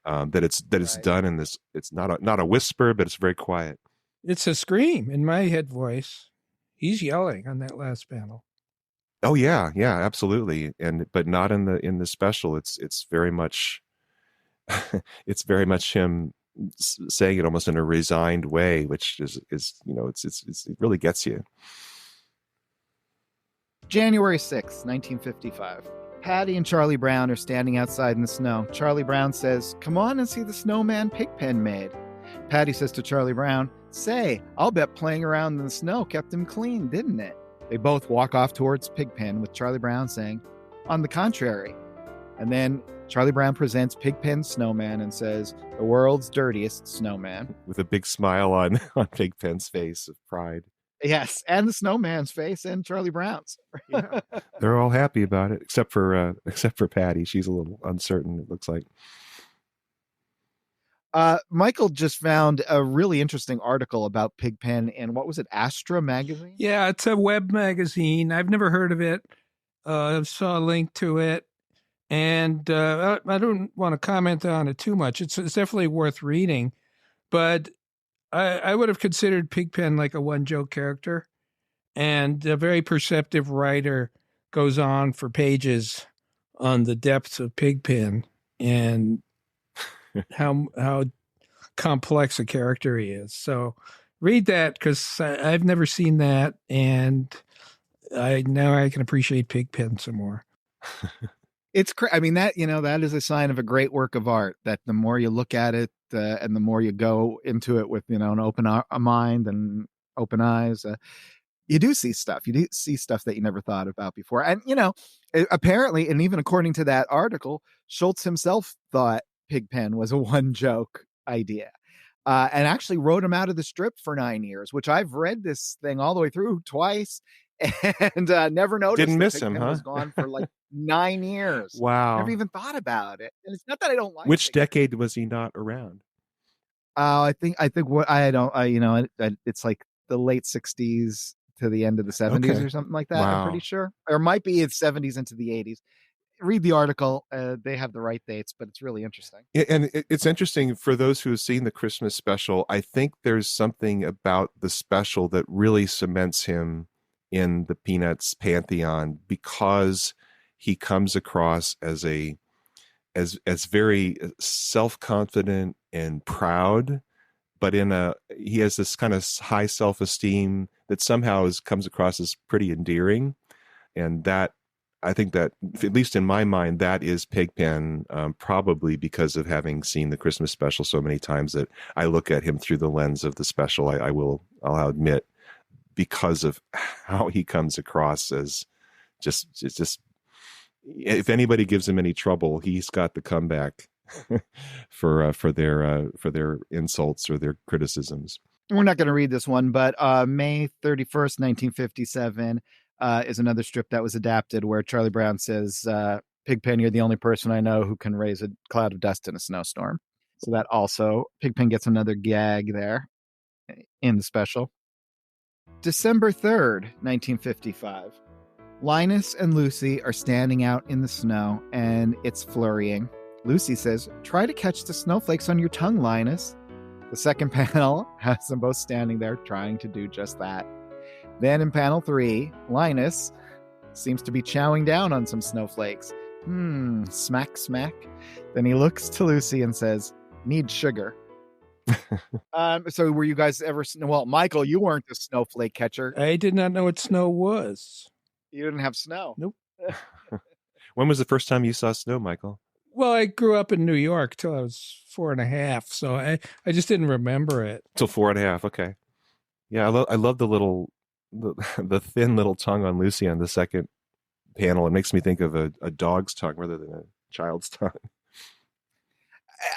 It's done in this. It's not a whisper, but it's very quiet. It's a scream in my head voice. He's yelling on that last panel. Oh yeah, absolutely. But not in the special. It's very much it's very much him saying it almost in a resigned way, which is it really gets you. January 6th, 1955. Patty and Charlie Brown are standing outside in the snow. Charlie Brown says, "Come on and see the snowman Pigpen made." Patty says to Charlie Brown, "Say, I'll bet playing around in the snow kept him clean, didn't it?" They both walk off towards Pigpen with Charlie Brown saying, "On the contrary." And then Charlie Brown presents Pigpen's snowman and says, "The world's dirtiest snowman." With a big smile on Pigpen's face of pride. Yes, and the snowman's face and Charlie Brown's. Yeah. They're all happy about it, except for Patty. She's a little uncertain, it looks like. Michael just found a really interesting article about Pigpen in, what was it, Astra magazine? Yeah, it's a web magazine. I've never heard of it. I saw a link to it. And I don't want to comment on it too much. It's definitely worth reading. But I would have considered Pigpen like a one-joke character. And a very perceptive writer goes on for pages on the depths of Pigpen and how complex a character he is. So read that because I've never seen that. And now I can appreciate Pigpen some more. It's I mean, that is a sign of a great work of art, that the more you look at it and the more you go into it with, an open mind and open eyes, you do see stuff. You do see stuff that you never thought about before. And, apparently, and even according to that article, Schultz himself thought Pigpen was a one joke idea. And actually wrote him out of the strip for 9 years, which I've read this thing all the way through twice and never noticed. Didn't miss Pigpen him, huh? Was gone for like 9 years. Wow. Never even thought about it. And it's not that I don't like Which Pigpen. decade was he not around? I think what I don't, it's like the late 60s to the end of the 70s Okay. or something like that. I'm Wow. pretty sure, or it might be its 70s into the 80s. Read the article. They have the right dates, but it's really interesting. And it's interesting for those who have seen the Christmas special. I think there's something about the special that really cements him in the Peanuts pantheon, because he comes across as as very self-confident and proud, but he has this kind of high self-esteem that somehow comes across as pretty endearing. And that, I think that, at least in my mind, that is Pigpen, probably because of having seen the Christmas special so many times that I look at him through the lens of the special. I'll admit, because of how he comes across as just if anybody gives him any trouble, he's got the comeback for their insults or their criticisms. We're not going to read this one, but May 31st, 1957 is another strip that was adapted where Charlie Brown says, Pigpen, you're the only person I know who can raise a cloud of dust in a snowstorm. So that also, Pigpen gets another gag there in the special. December 3rd, 1955. Linus and Lucy are standing out in the snow and it's flurrying. Lucy says, try to catch the snowflakes on your tongue, Linus. The second panel has them both standing there trying to do just that. Then in panel 3, Linus seems to be chowing down on some snowflakes. Smack, smack. Then he looks to Lucy and says, need sugar. So were you guys ever, well, Michael, you weren't the snowflake catcher. I did not know what snow was. You didn't have snow. Nope. When was the first time you saw snow, Michael? Well, I grew up in New York till I was 4.5, so I just didn't remember it. Till 4.5. Okay. Yeah, I love the thin little tongue on Lucy on the second panel. It makes me think of a dog's tongue rather than a child's tongue.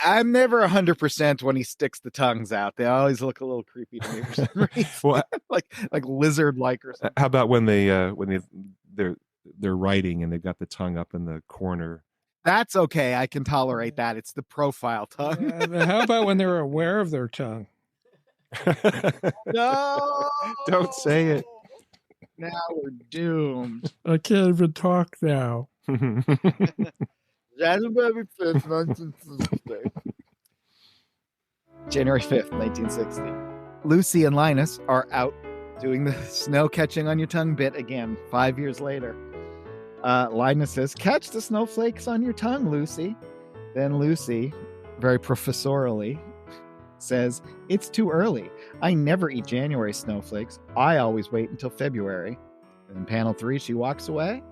I'm never 100% when he sticks the tongues out. They always look a little creepy to me for some reason. Well, like lizard-like or something. How about when they're writing and they've got the tongue up in the corner? That's okay. I can tolerate that. It's the profile tongue. How about when they're aware of their tongue? No! Don't say it. Now we're doomed. I can't even talk now. January 5th, 1960. January 5th, 1960. Lucy and Linus are out doing the snow catching on your tongue bit again 5 years later. Linus says, catch the snowflakes on your tongue, Lucy. Then Lucy, very professorially, says, it's too early. I never eat January snowflakes. I always wait until February. And in panel 3, she walks away,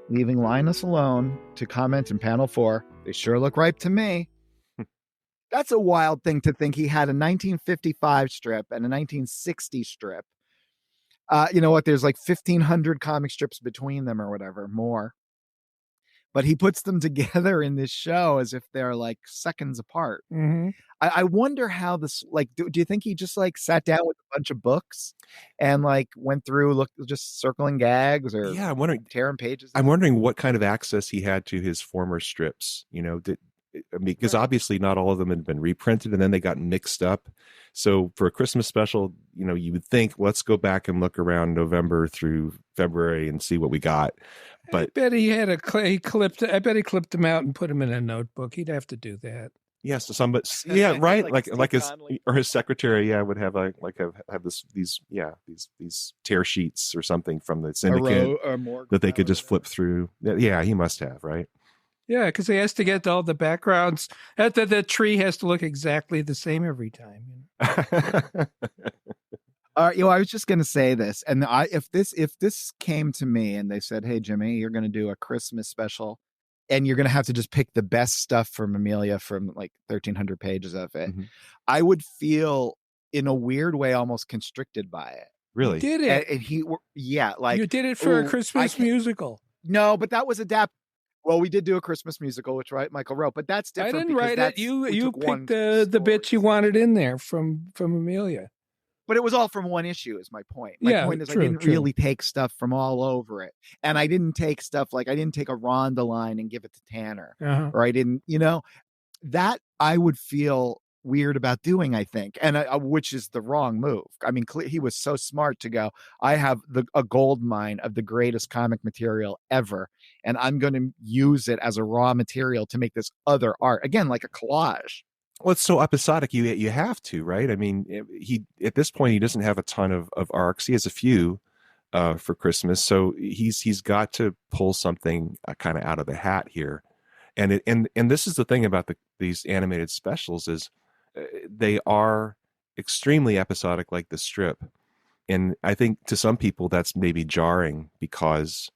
leaving Linus alone to comment in panel 4, they sure look ripe to me. That's a wild thing to think he had a 1955 strip and a 1960 strip. You know what? There's like 1,500 comic strips between them or whatever, more. But he puts them together in this show as if they're like seconds apart. Mm-hmm. I wonder how this, like, do you think he just like sat down with a bunch of books and like went through, just circling gags or I'm wondering, tearing pages? I'm wondering what kind of access he had to his former strips, because obviously not all of them had been reprinted and then they got mixed up. So for a Christmas special, you would think, let's go back and look around November through February and see what we got. But I bet he had I bet he clipped them out and put them in a notebook. He'd have to do that. yes, somebody, yeah, right. like his Conley. or his secretary, would have have these tear sheets or something from the syndicate that they could just flip through. Yeah, he must have, right? Yeah, because he has to get all the backgrounds. The tree has to look exactly the same every time. I was just going to say this, and if this came to me and they said, "Hey, Jimmy, you're going to do a Christmas special, and you're going to have to just pick the best stuff from Amelia from like 1,300 pages of it," Mm-hmm. I would feel in a weird way almost constricted by it. Really? You did it. And You did it for a Christmas musical. No, but that was adapted. Well, we did do a Christmas musical, which Michael wrote, but that's different. I didn't write it. You picked the bits you wanted in there from Amelia. But it was all from one issue, is my point. Point is true, I didn't really take stuff from all over it. And I didn't take stuff like I didn't take a Rhonda line and give it to Tanner. Uh-huh. Or I didn't, that I would feel weird about doing, I think, and which is the wrong move. I mean, he was so smart to go, I have a gold mine of the greatest comic material ever, and I'm going to use it as a raw material to make this other art. Again, like a collage. Well, it's so episodic. You have to, right? I mean, he at this point he doesn't have a ton of arcs. He has a few for Christmas, so he's got to pull something kind of out of the hat here. And this is the thing about these animated specials is they are extremely episodic, like the strip. And I think to some people that's maybe jarring because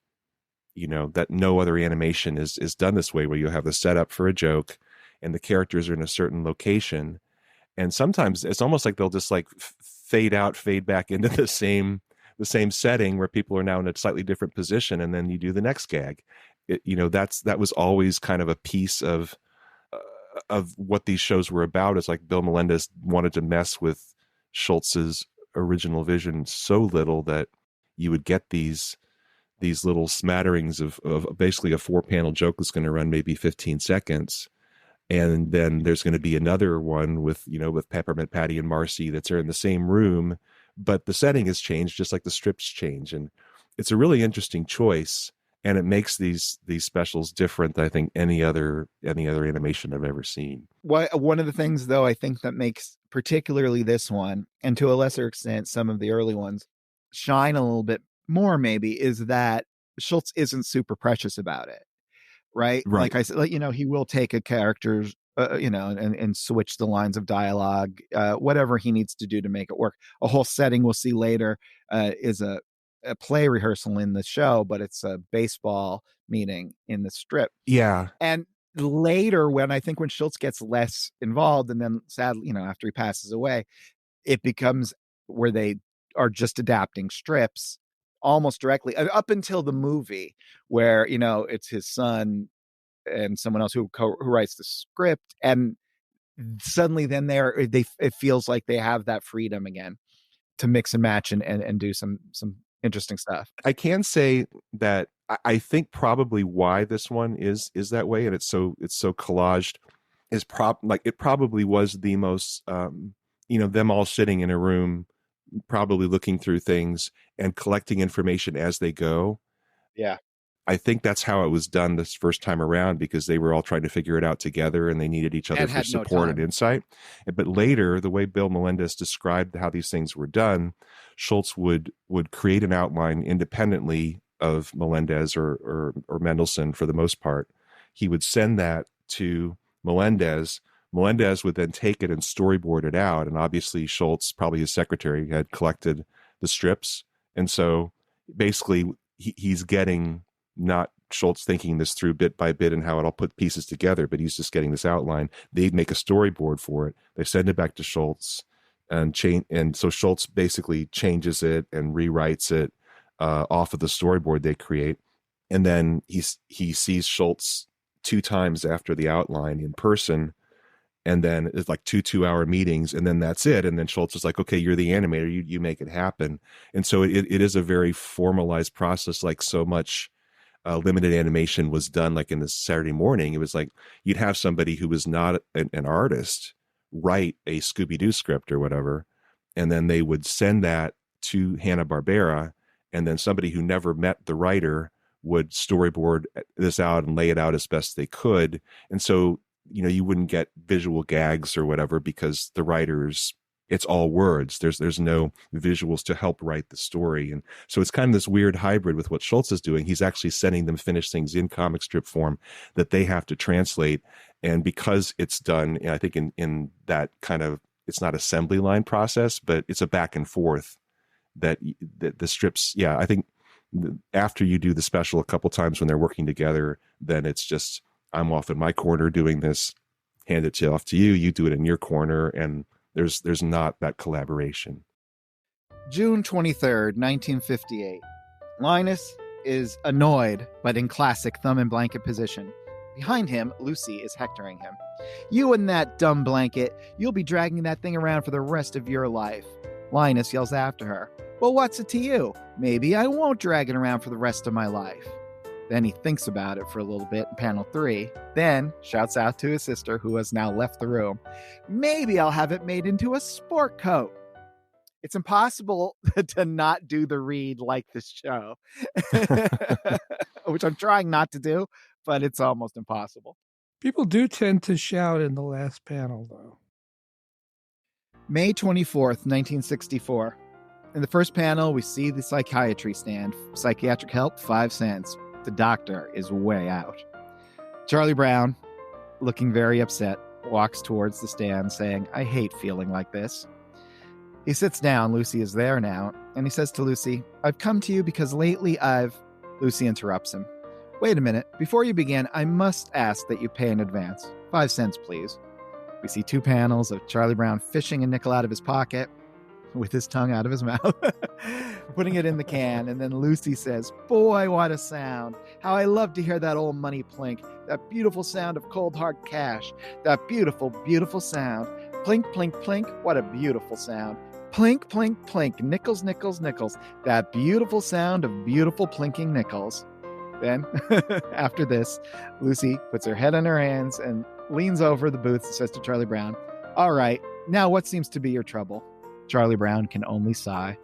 that no other animation is done this way, where you have the setup for a joke and the characters are in a certain location, and sometimes it's almost like they'll just like fade out, fade back into the same setting where people are now in a slightly different position, and then you do the next gag. That was always kind of a piece of what these shows were about. It's like Bill Melendez wanted to mess with Schultz's original vision so little that you would get these little smatterings of basically a 4-panel joke that's going to run maybe 15 seconds. And then there's going to be another one with Peppermint Patty and Marcy that's in the same room, but the setting has changed just like the strips change. And it's a really interesting choice. And it makes these specials different than I think any other animation I've ever seen. One of the things, though, I think that makes particularly this one, and to a lesser extent some of the early ones, shine a little bit more maybe, is that Schultz isn't super precious about it. Right. Like I said, he will take a character's, and switch the lines of dialogue, whatever he needs to do to make it work. A whole setting we'll see later is a play rehearsal in the show, but it's a baseball meeting in the strip. Yeah. And later, when Schultz gets less involved, and then sadly, after he passes away, it becomes where they are just adapting strips almost directly up until the movie where, it's his son and someone else who writes the script. And suddenly then it feels like they have that freedom again to mix and match and do some interesting stuff. I can say that I think probably why this one is that way, and it's so collaged, is it probably was the most them all sitting in a room, probably looking through things and collecting information as they go. Yeah. I think that's how it was done this first time around, because they were all trying to figure it out together and they needed each other for support and insight. But later, the way Bill Melendez described how these things were done, Schultz would create an outline independently of Melendez or Mendelsohn for the most part. He would send that to Melendez. Melendez would then take it and storyboard it out. And obviously Schultz, probably his secretary, had collected the strips. And so basically he's getting not Schultz thinking this through bit by bit and how it all put pieces together, but he's just getting this outline. They'd make a storyboard for it. They send it back to Schultz and so Schultz basically changes it and rewrites it off of the storyboard they create. And then he sees Schultz 2 times after the outline in person. And then it's like 2-hour meetings, and then that's it. And then Schultz is like, okay, you're the animator, you make it happen. And so it is a very formalized process, like so much limited animation was done. Like in the Saturday Morning, it was like you'd have somebody who was not an artist write a Scooby-Doo script or whatever, and then they would send that to Hanna-Barbera, and then somebody who never met the writer would storyboard this out and lay it out as best they could. And so you wouldn't get visual gags or whatever, because the writers, it's all words. There's no visuals to help write the story. And so it's kind of this weird hybrid with what Schultz is doing. He's actually sending them finished things in comic strip form that they have to translate. And because it's done, I think in that kind of, it's not assembly line process, but it's a back and forth that the strips. Yeah. I think after you do the special a couple times when they're working together, then it's just, I'm off in my corner doing this, hand it off to you, you do it in your corner, and there's not that collaboration. June 23rd, 1958. Linus is annoyed, but in classic thumb and blanket position. Behind him, Lucy is hectoring him. You and that dumb blanket, you'll be dragging that thing around for the rest of your life. Linus yells after her. Well, what's it to you? Maybe I won't drag it around for the rest of my life. Then he thinks about it for a little bit in panel 3, then shouts out to his sister, who has now left the room, maybe I'll have it made into a sport coat. It's impossible to not do the read like this show, which I'm trying not to do, but it's almost impossible. People do tend to shout in the last panel, though. May 24th, 1964. In the first panel, we see the psychiatry stand. Psychiatric help, 5 cents. The doctor is way out. Charlie Brown, looking very upset, walks towards the stand saying, I hate feeling like this. He sits down. Lucy is there now, and he says to Lucy, I've come to you because lately Lucy interrupts him. Wait a minute. Before you begin, I must ask that you pay in advance. 5 cents, please. We see 2 panels of Charlie Brown fishing a nickel out of his pocket with his tongue out of his mouth, putting it in the can. And then Lucy says, boy, what a sound. How I love to hear that old money plink. That beautiful sound of cold hard cash. That beautiful, beautiful sound. Plink, plink, plink. What a beautiful sound. Plink, plink, plink. Nickels, nickels, nickels. That beautiful sound of beautiful plinking nickels. Then, after this, Lucy puts her head on her hands and leans over the booth and says to Charlie Brown, all right, now what seems to be your trouble? Charlie Brown can only sigh.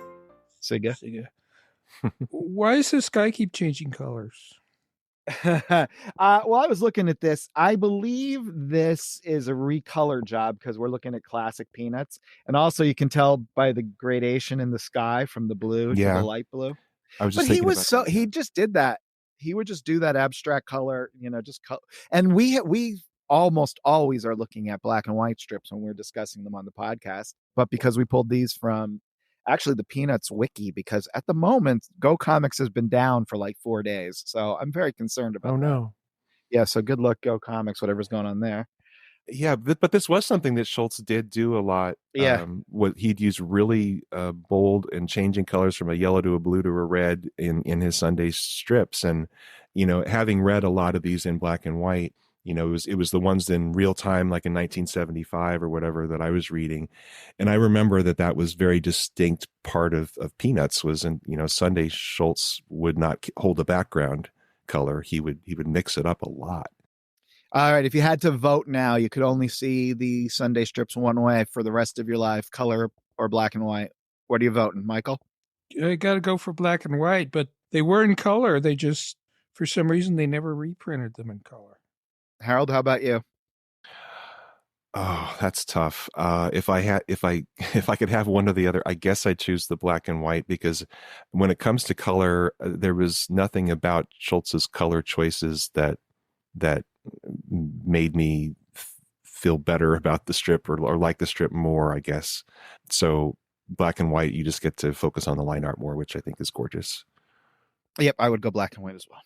Sigga. Why does the sky keep changing colors? Well, I was looking at this. I believe this is a recolor job because we're looking at classic Peanuts. And also you can tell by the gradation in the sky from the blue to the light blue. I was just But thinking he just did that. He would just do that abstract color, just color. And we almost always are looking at black and white strips when we're discussing them on the podcast. But because we pulled these from actually the Peanuts wiki, because at the moment, Go Comics has been down for like 4 days. So I'm very concerned about that. no. Yeah, so good luck, Go Comics, whatever's going on there. Yeah, but this was something that Schultz did do a lot. Yeah. What he'd use really bold and changing colors from a yellow to a blue to a red in his Sunday strips. And, having read a lot of these in black and white, it was the ones in real time, like in 1975 or whatever that I was reading. And I remember that was very distinct part of Peanuts was, Sunday Schultz would not hold the background color. He would mix it up a lot. All right. If you had to vote now, you could only see the Sunday strips one way for the rest of your life, color or black and white. What are you voting, Michael? I got to go for black and white, but they were in color. They just, for some reason, they never reprinted them in color. Harold, how about you? Oh, that's tough. If I could have one or the other, I guess I'd choose the black and white because when it comes to color, there was nothing about Schultz's color choices that made me feel better about the strip or like the strip more, I guess. So black and white, you just get to focus on the line art more, which I think is gorgeous. Yep, I would go black and white as well.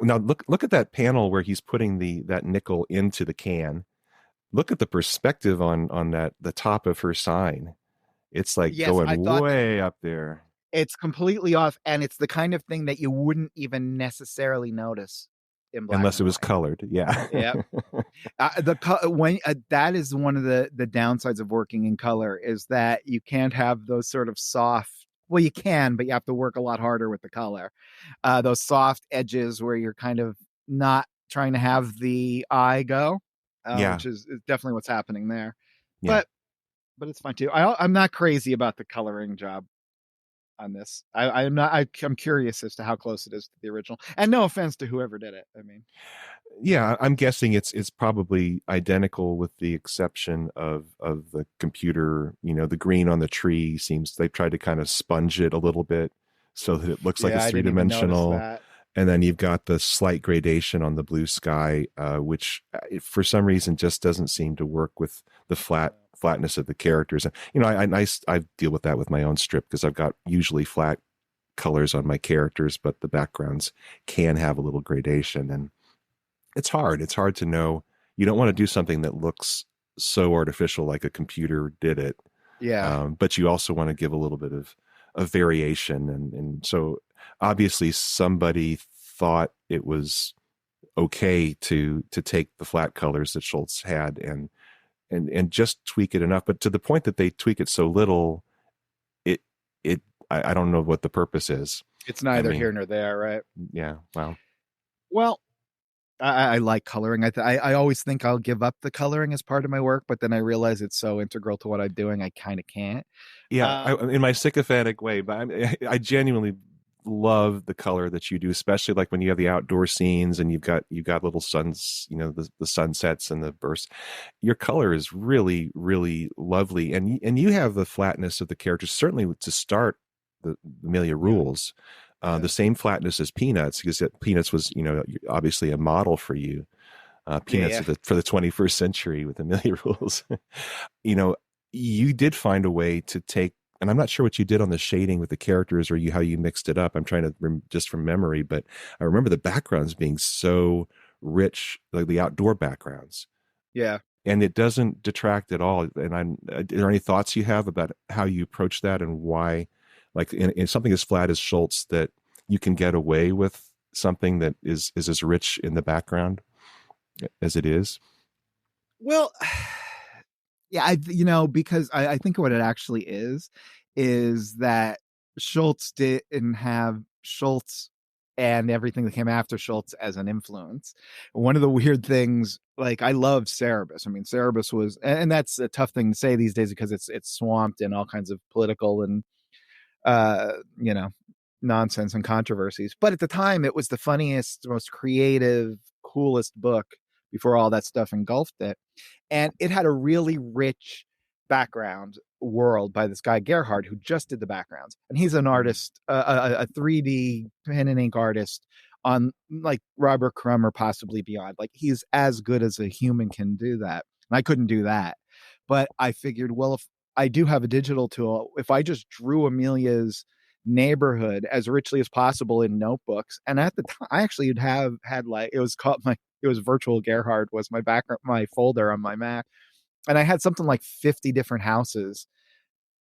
Now look at that panel where he's putting that nickel into the can. Look at the perspective on the top of her sign. It's like going way up there. It's completely off, and it's the kind of thing that you wouldn't even necessarily notice in black unless it was white. colored. Yeah. Yeah. That is one of the downsides of working in color is that you can't have those sort of soft. Well, you can, but you have to work a lot harder with the color. Those soft edges where you're kind of not trying to have the eye go, which is definitely what's happening there. Yeah. But it's fine too. I'm not crazy about the coloring job on this. I'm not. I'm curious as to how close it is to the original. And no offense to whoever did it. I mean, yeah, I'm guessing it's probably identical with the exception of the computer. The green on the tree seems they've tried to kind of sponge it a little bit so that it looks like it's 3-dimensional. And then you've got the slight gradation on the blue sky, which for some reason just doesn't seem to work with the flatness of the characters. I deal with that with my own strip because I've got usually flat colors on my characters, but the backgrounds can have a little gradation. And it's hard. It's hard to know. You don't want to do something that looks so artificial like a computer did it. Yeah. But you also want to give a little bit of variation. And so obviously somebody thought it was okay to take the flat colors that Schultz had and just tweak it enough. But to the point that they tweak it so little, I don't know what the purpose is. It's neither here nor there, right? Yeah. Wow. Well, I like coloring. I always think I'll give up the coloring as part of my work, but then I realize it's so integral to what I'm doing, I kind of can't. Yeah, in my sycophantic way, but I genuinely love the color that you do, especially like when you have the outdoor scenes and you've got little suns, the sunsets and the bursts. Your color is really, really lovely, and you have the flatness of the characters. Certainly to start the Amelia Rules, the same flatness as Peanuts, because Peanuts was obviously a model for you. Peanuts for the 21st century with Amelia Rules. You did find a way to take, and I'm not sure what you did on the shading with the characters or how you mixed it up. I'm trying to just from memory, but I remember the backgrounds being so rich, like the outdoor backgrounds. Yeah. And it doesn't detract at all. And are there any thoughts you have about how you approach that and why, like in something as flat as Schultz, that you can get away with something that is as rich in the background as it is? Well, yeah, because I think what it actually is that Schultz didn't have Schultz and everything that came after Schultz as an influence. One of the weird things, like I love Cerebus. I mean, Cerebus was, and that's a tough thing to say these days because it's swamped in all kinds of political and nonsense and controversies. But at the time, it was the funniest, most creative, coolest book before all that stuff engulfed it. And it had a really rich background world by this guy, Gerhard, who just did the backgrounds. And he's an artist, a 3D pen and ink artist on like Robert Crumb or possibly beyond. Like he's as good as a human can do that. And I couldn't do that. But I figured, well, if I do have a digital tool, if I just drew Amelia's neighborhood as richly as possible in notebooks, and at the time I actually had like it was virtual Gerhard was my background, my folder on my Mac, and I had something like 50 different houses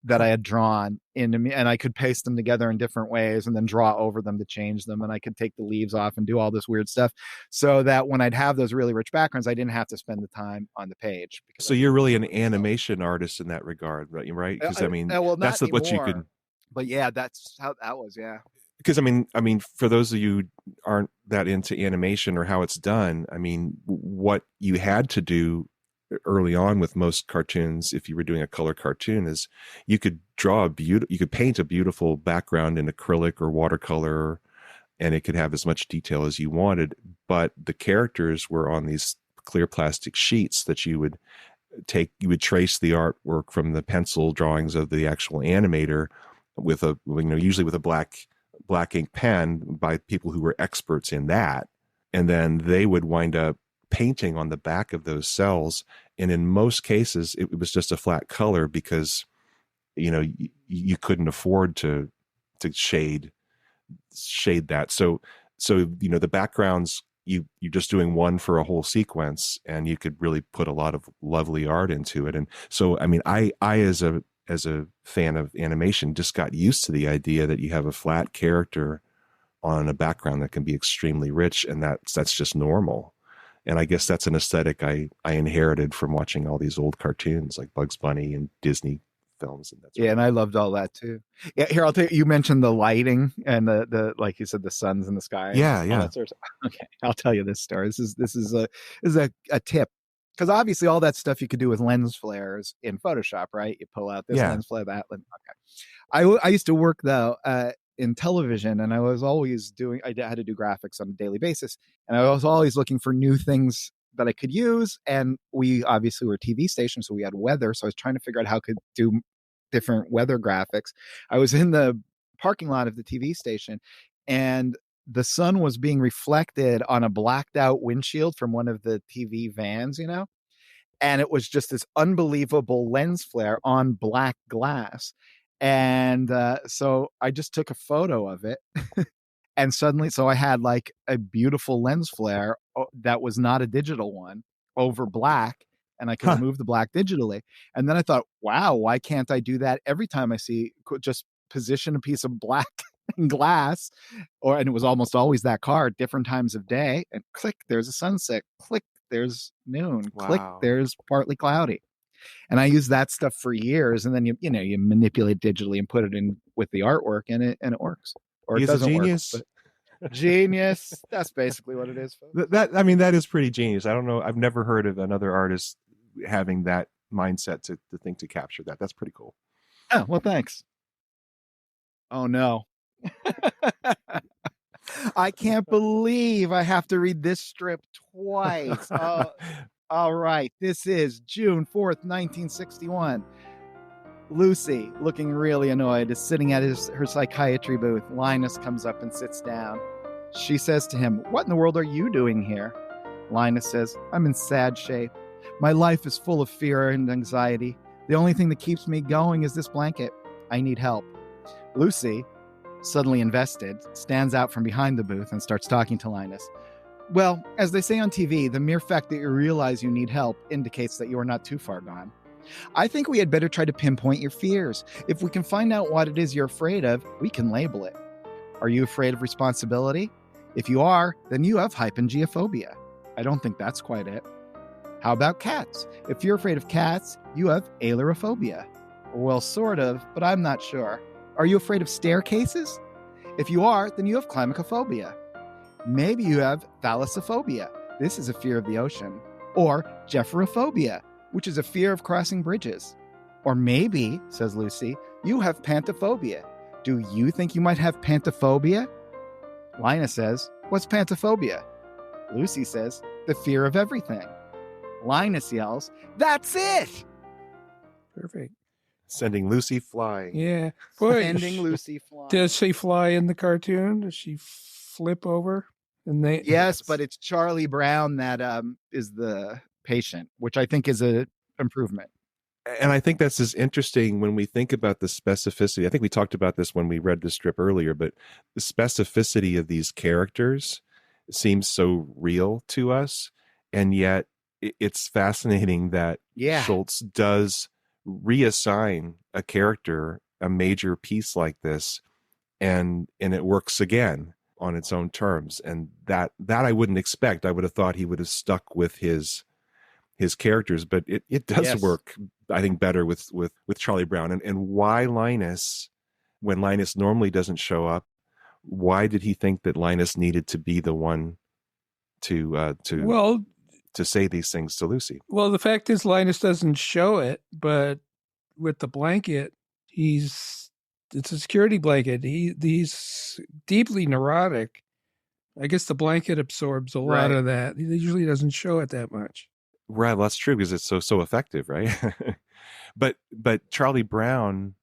that I had drawn into me, and I could paste them together in different ways and then draw over them to change them, and I could take the leaves off and do all this weird stuff so that when I'd have those really rich backgrounds, I didn't have to spend the time on the page. So you're really an animation artist in that regard, right? Because I mean, well, that's what you could. But yeah, that's how that was. Yeah. Because I mean, for those of you who aren't that into animation or how it's done, I mean, what you had to do early on with most cartoons, if you were doing a color cartoon, is you could you could paint a beautiful background in acrylic or watercolor, and it could have as much detail as you wanted. But the characters were on these clear plastic sheets that you would trace the artwork from the pencil drawings of the actual animator with usually with a black ink pen by people who were experts in that. And then they would wind up painting on the back of those cells. And in most cases, it was just a flat color because, you couldn't afford to shade that. So, the backgrounds, you're just doing one for a whole sequence, and you could really put a lot of lovely art into it. And so, I mean, I as a fan of animation just got used to the idea that you have a flat character on a background that can be extremely rich, and that's just normal. And I guess that's an aesthetic I inherited from watching all these old cartoons like Bugs Bunny and Disney films. And and I loved all that too. Yeah, here you mentioned the lighting and the like you said, the suns in the sky. Yeah. Okay, I'll tell you this story. This is a tip. Because obviously all that stuff you could do with lens flares in Photoshop, right? You pull out this lens flare, that lens. Okay. I used to work though in television, and I was always I had to do graphics on a daily basis, and I was always looking for new things that I could use. And we obviously were a TV station, so we had weather. So I was trying to figure out how I could do different weather graphics. I was in the parking lot of the TV station, and the sun was being reflected on a blacked out windshield from one of the TV vans, and it was just this unbelievable lens flare on black glass. And so I just took a photo of it and suddenly, so I had like a beautiful lens flare that was not a digital one over black, and I could remove the black digitally. And then I thought, wow, why can't I do that every time I just position a piece of black glass, and it was almost always that car at different times of day, and click, there's a sunset, click, there's noon, click, there's partly cloudy. And I used that stuff for years, and then you manipulate digitally and put it in with the artwork, and it works. Or He's it doesn't a genius. work. Genius. That's basically what it is, folks. That is pretty genius. I don't know. I've never heard of another artist having that mindset to think to capture that. That's pretty cool. Oh, well, thanks. Oh, no. I can't believe I have to read this strip twice. All right. This is June 4th, 1961. Lucy, looking really annoyed, is sitting at her psychiatry booth. Linus comes up and sits down. She says to him, "What in the world are you doing here?" Linus says, "I'm in sad shape. My life is full of fear and anxiety. The only thing that keeps me going is this blanket. I need help." Lucy, suddenly invested, stands out from behind the booth and starts talking to Linus. "Well, as they say on TV, the mere fact that you realize you need help indicates that you are not too far gone. I think we had better try to pinpoint your fears. If we can find out what it is you're afraid of, we can label it. Are you afraid of responsibility? If you are, then you have hypengiophobia. I don't think that's quite it. How about cats? If you're afraid of cats, you have ailurophobia. Well, sort of, but I'm not sure. Are you afraid of staircases? If you are, then you have climacophobia. Maybe you have thalassophobia. This is a fear of the ocean. Or gephorophobia, which is a fear of crossing bridges. Or maybe, says Lucy, you have pantophobia. Do you think you might have pantophobia?" Linus says, "What's pantophobia?" Lucy says, "The fear of everything." Linus yells, "That's it!" Perfect. Sending Lucy flying. Yeah. Boy, Sending Lucy flying. does she fly in the cartoon? Does she flip over? And they Yes, but it's Charlie Brown that is the patient, which I think is an improvement. And I think that's just interesting when we think about the specificity. I think we talked about this when we read the strip earlier, but the specificity of these characters seems so real to us. And yet it's fascinating that Schultz does reassign a character a major piece like this, and it works again on its own terms. And that I wouldn't expect. I would have thought he would have stuck with his characters, but it does work, I think, better with Charlie Brown. And why Linus, when Linus normally doesn't show up, why did he think that Linus needed to be the one to say these things to Lucy? Well, the fact is Linus doesn't show it, but with the blanket, it's a security blanket. He's deeply neurotic. I guess the blanket absorbs a lot of that. He usually doesn't show it that much. Right, well, that's true because it's so effective, right? but Charlie Brown,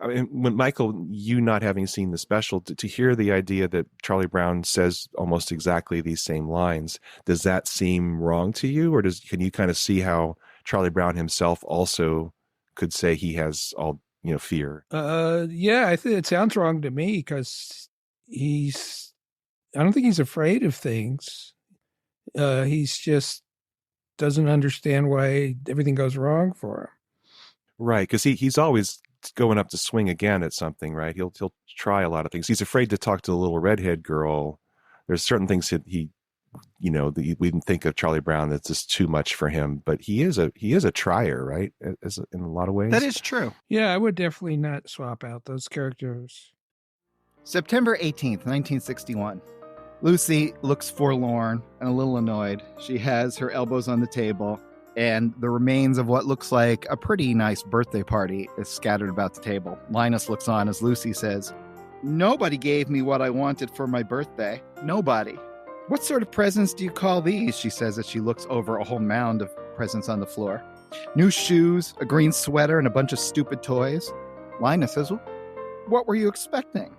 I mean, when Michael, you not having seen the special, to hear the idea that Charlie Brown says almost exactly these same lines, does that seem wrong to you, or can you kind of see how Charlie Brown himself also could say he has all fear? Yeah, I think it sounds wrong to me because I don't think he's afraid of things. He's just doesn't understand why everything goes wrong for him. Right, because he's always going up to swing again at something, right? He'll try a lot of things. He's afraid to talk to the little redhead girl. There's certain things that we didn't think of Charlie Brown that's just too much for him, but he is a trier, right? In a lot of ways. That is true. Yeah, I would definitely not swap out those characters. September 18th, 1961. Lucy looks forlorn and a little annoyed. She has her elbows on the table, and the remains of what looks like a pretty nice birthday party is scattered about the table. Linus looks on as Lucy says, "Nobody gave me what I wanted for my birthday. Nobody. What sort of presents do you call these?" she says as she looks over a whole mound of presents on the floor. "New shoes, a green sweater, and a bunch of stupid toys." Linus says, "Well, what were you expecting?"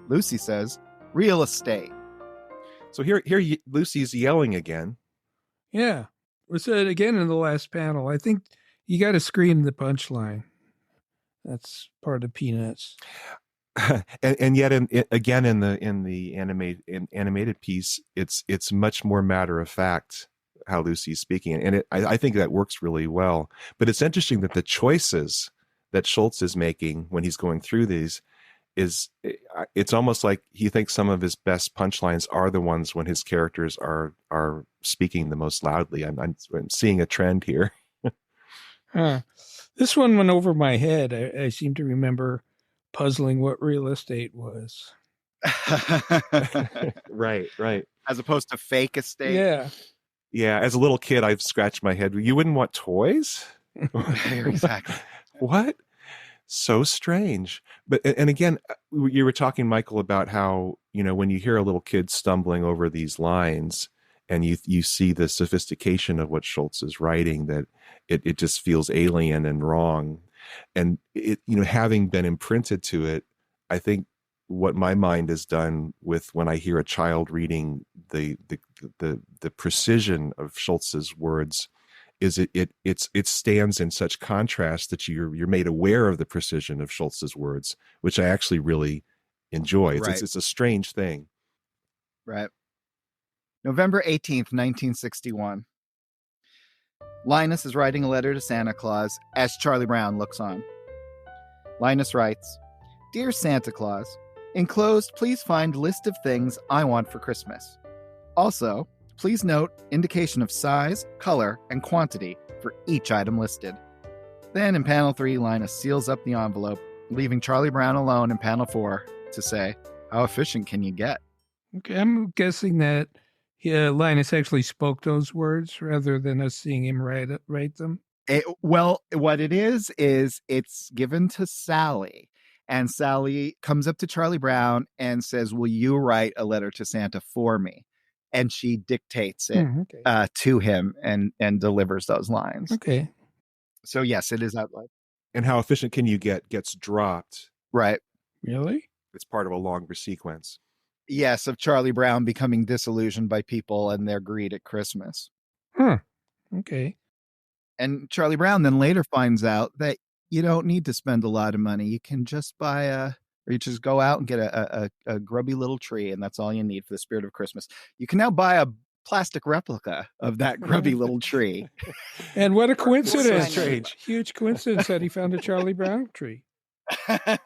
Lucy says, "Real estate." So here Lucy's yelling again. Yeah. We said again in the last panel, I think you got to scream the punchline. That's part of Peanuts. and yet in the animated piece, it's much more matter of fact how Lucy's speaking, and I think that works really well. But it's interesting that the choices that Schultz is making when he's going through these it's almost like he thinks some of his best punchlines are the ones when his characters are speaking the most loudly. I'm seeing a trend here. This one went over my head. I seem to remember puzzling what real estate was. Right, right. As opposed to fake estate. Yeah. Yeah, as a little kid, I've scratched my head. You wouldn't want toys? Exactly. What? So strange. But and again, you were talking, Michael, about how, when you hear a little kid stumbling over these lines and you see the sophistication of what Schultz is writing, that it just feels alien and wrong. And it, having been imprinted to it, I think what my mind has done with when I hear a child reading the precision of Schultz's words is it stands in such contrast that you're made aware of the precision of Schultz's words, which I actually really enjoy. Right. It's a strange thing. Right. November 18th, 1961. Linus is writing a letter to Santa Claus as Charlie Brown looks on. Linus writes, "Dear Santa Claus, enclosed, please find list of things I want for Christmas. Also, please note indication of size, color, and quantity for each item listed." Then in panel 3, Linus seals up the envelope, leaving Charlie Brown alone in panel 4 to say, "How efficient can you get?" Okay, I'm guessing that Linus actually spoke those words rather than us seeing him write them. Well, what it is it's given to Sally. And Sally comes up to Charlie Brown and says, "Will you write a letter to Santa for me?" And she dictates it Okay. to him and delivers those lines. Okay. So yes, it is out loud. And how efficient can you get gets dropped. Right. Really? It's part of a longer sequence. Yes, of Charlie Brown becoming disillusioned by people and their greed at Christmas. Okay. And Charlie Brown then later finds out that you don't need to spend a lot of money. You can just buy or you just go out and get a grubby little tree, and that's all you need for the spirit of Christmas. You can now buy a plastic replica of that grubby little tree. And what a coincidence. Strange. Huge coincidence that he found a Charlie Brown tree.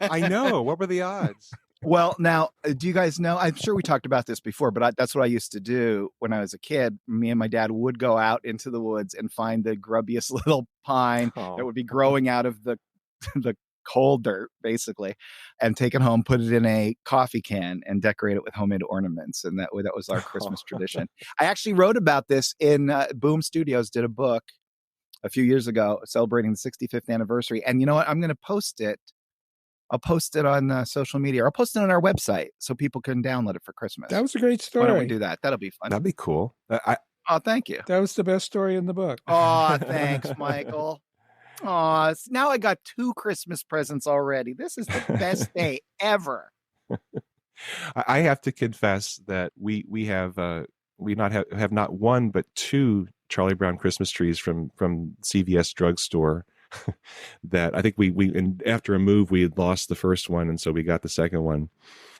I know. What were the odds? Well, now, do you guys know? I'm sure we talked about this before, but that's what I used to do when I was a kid. Me and my dad would go out into the woods and find the grubbiest little pine that would be growing out of the coal dirt, basically, and take it home, put it in a coffee can, and decorate it with homemade ornaments. And that was our Christmas tradition. I actually wrote about this in Boom Studios, did a book a few years ago celebrating the 65th anniversary. And you know what? I'm going to post it. I'll post it on social media, or I'll post it on our website so people can download it for Christmas. That was a great story. Why don't we do that? That'll be fun. That'd be cool. Oh, thank you. That was the best story in the book. Oh, thanks, Michael. Oh, now I got 2 Christmas presents already. This is the best day ever. I have to confess that we have not one but 2 Charlie Brown Christmas trees from CVS drugstore. That I think and after a move we had lost the first one, and so we got the second one,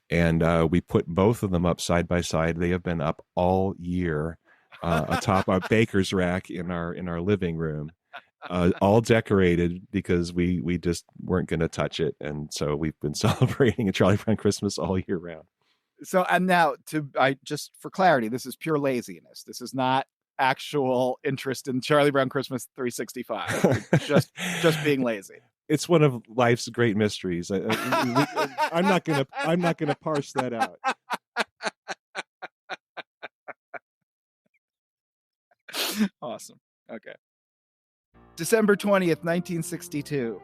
and we put both of them up side by side. They have been up all year atop our baker's rack in our living room, all decorated because we just weren't going to touch it, and so we've been celebrating a Charlie Brown Christmas all year round. So, and now just for clarity, this is pure laziness. This is not actual interest in Charlie Brown Christmas 365. just being lazy. It's one of life's great mysteries. I'm not gonna parse that out. Awesome. Okay. December 20th, 1962.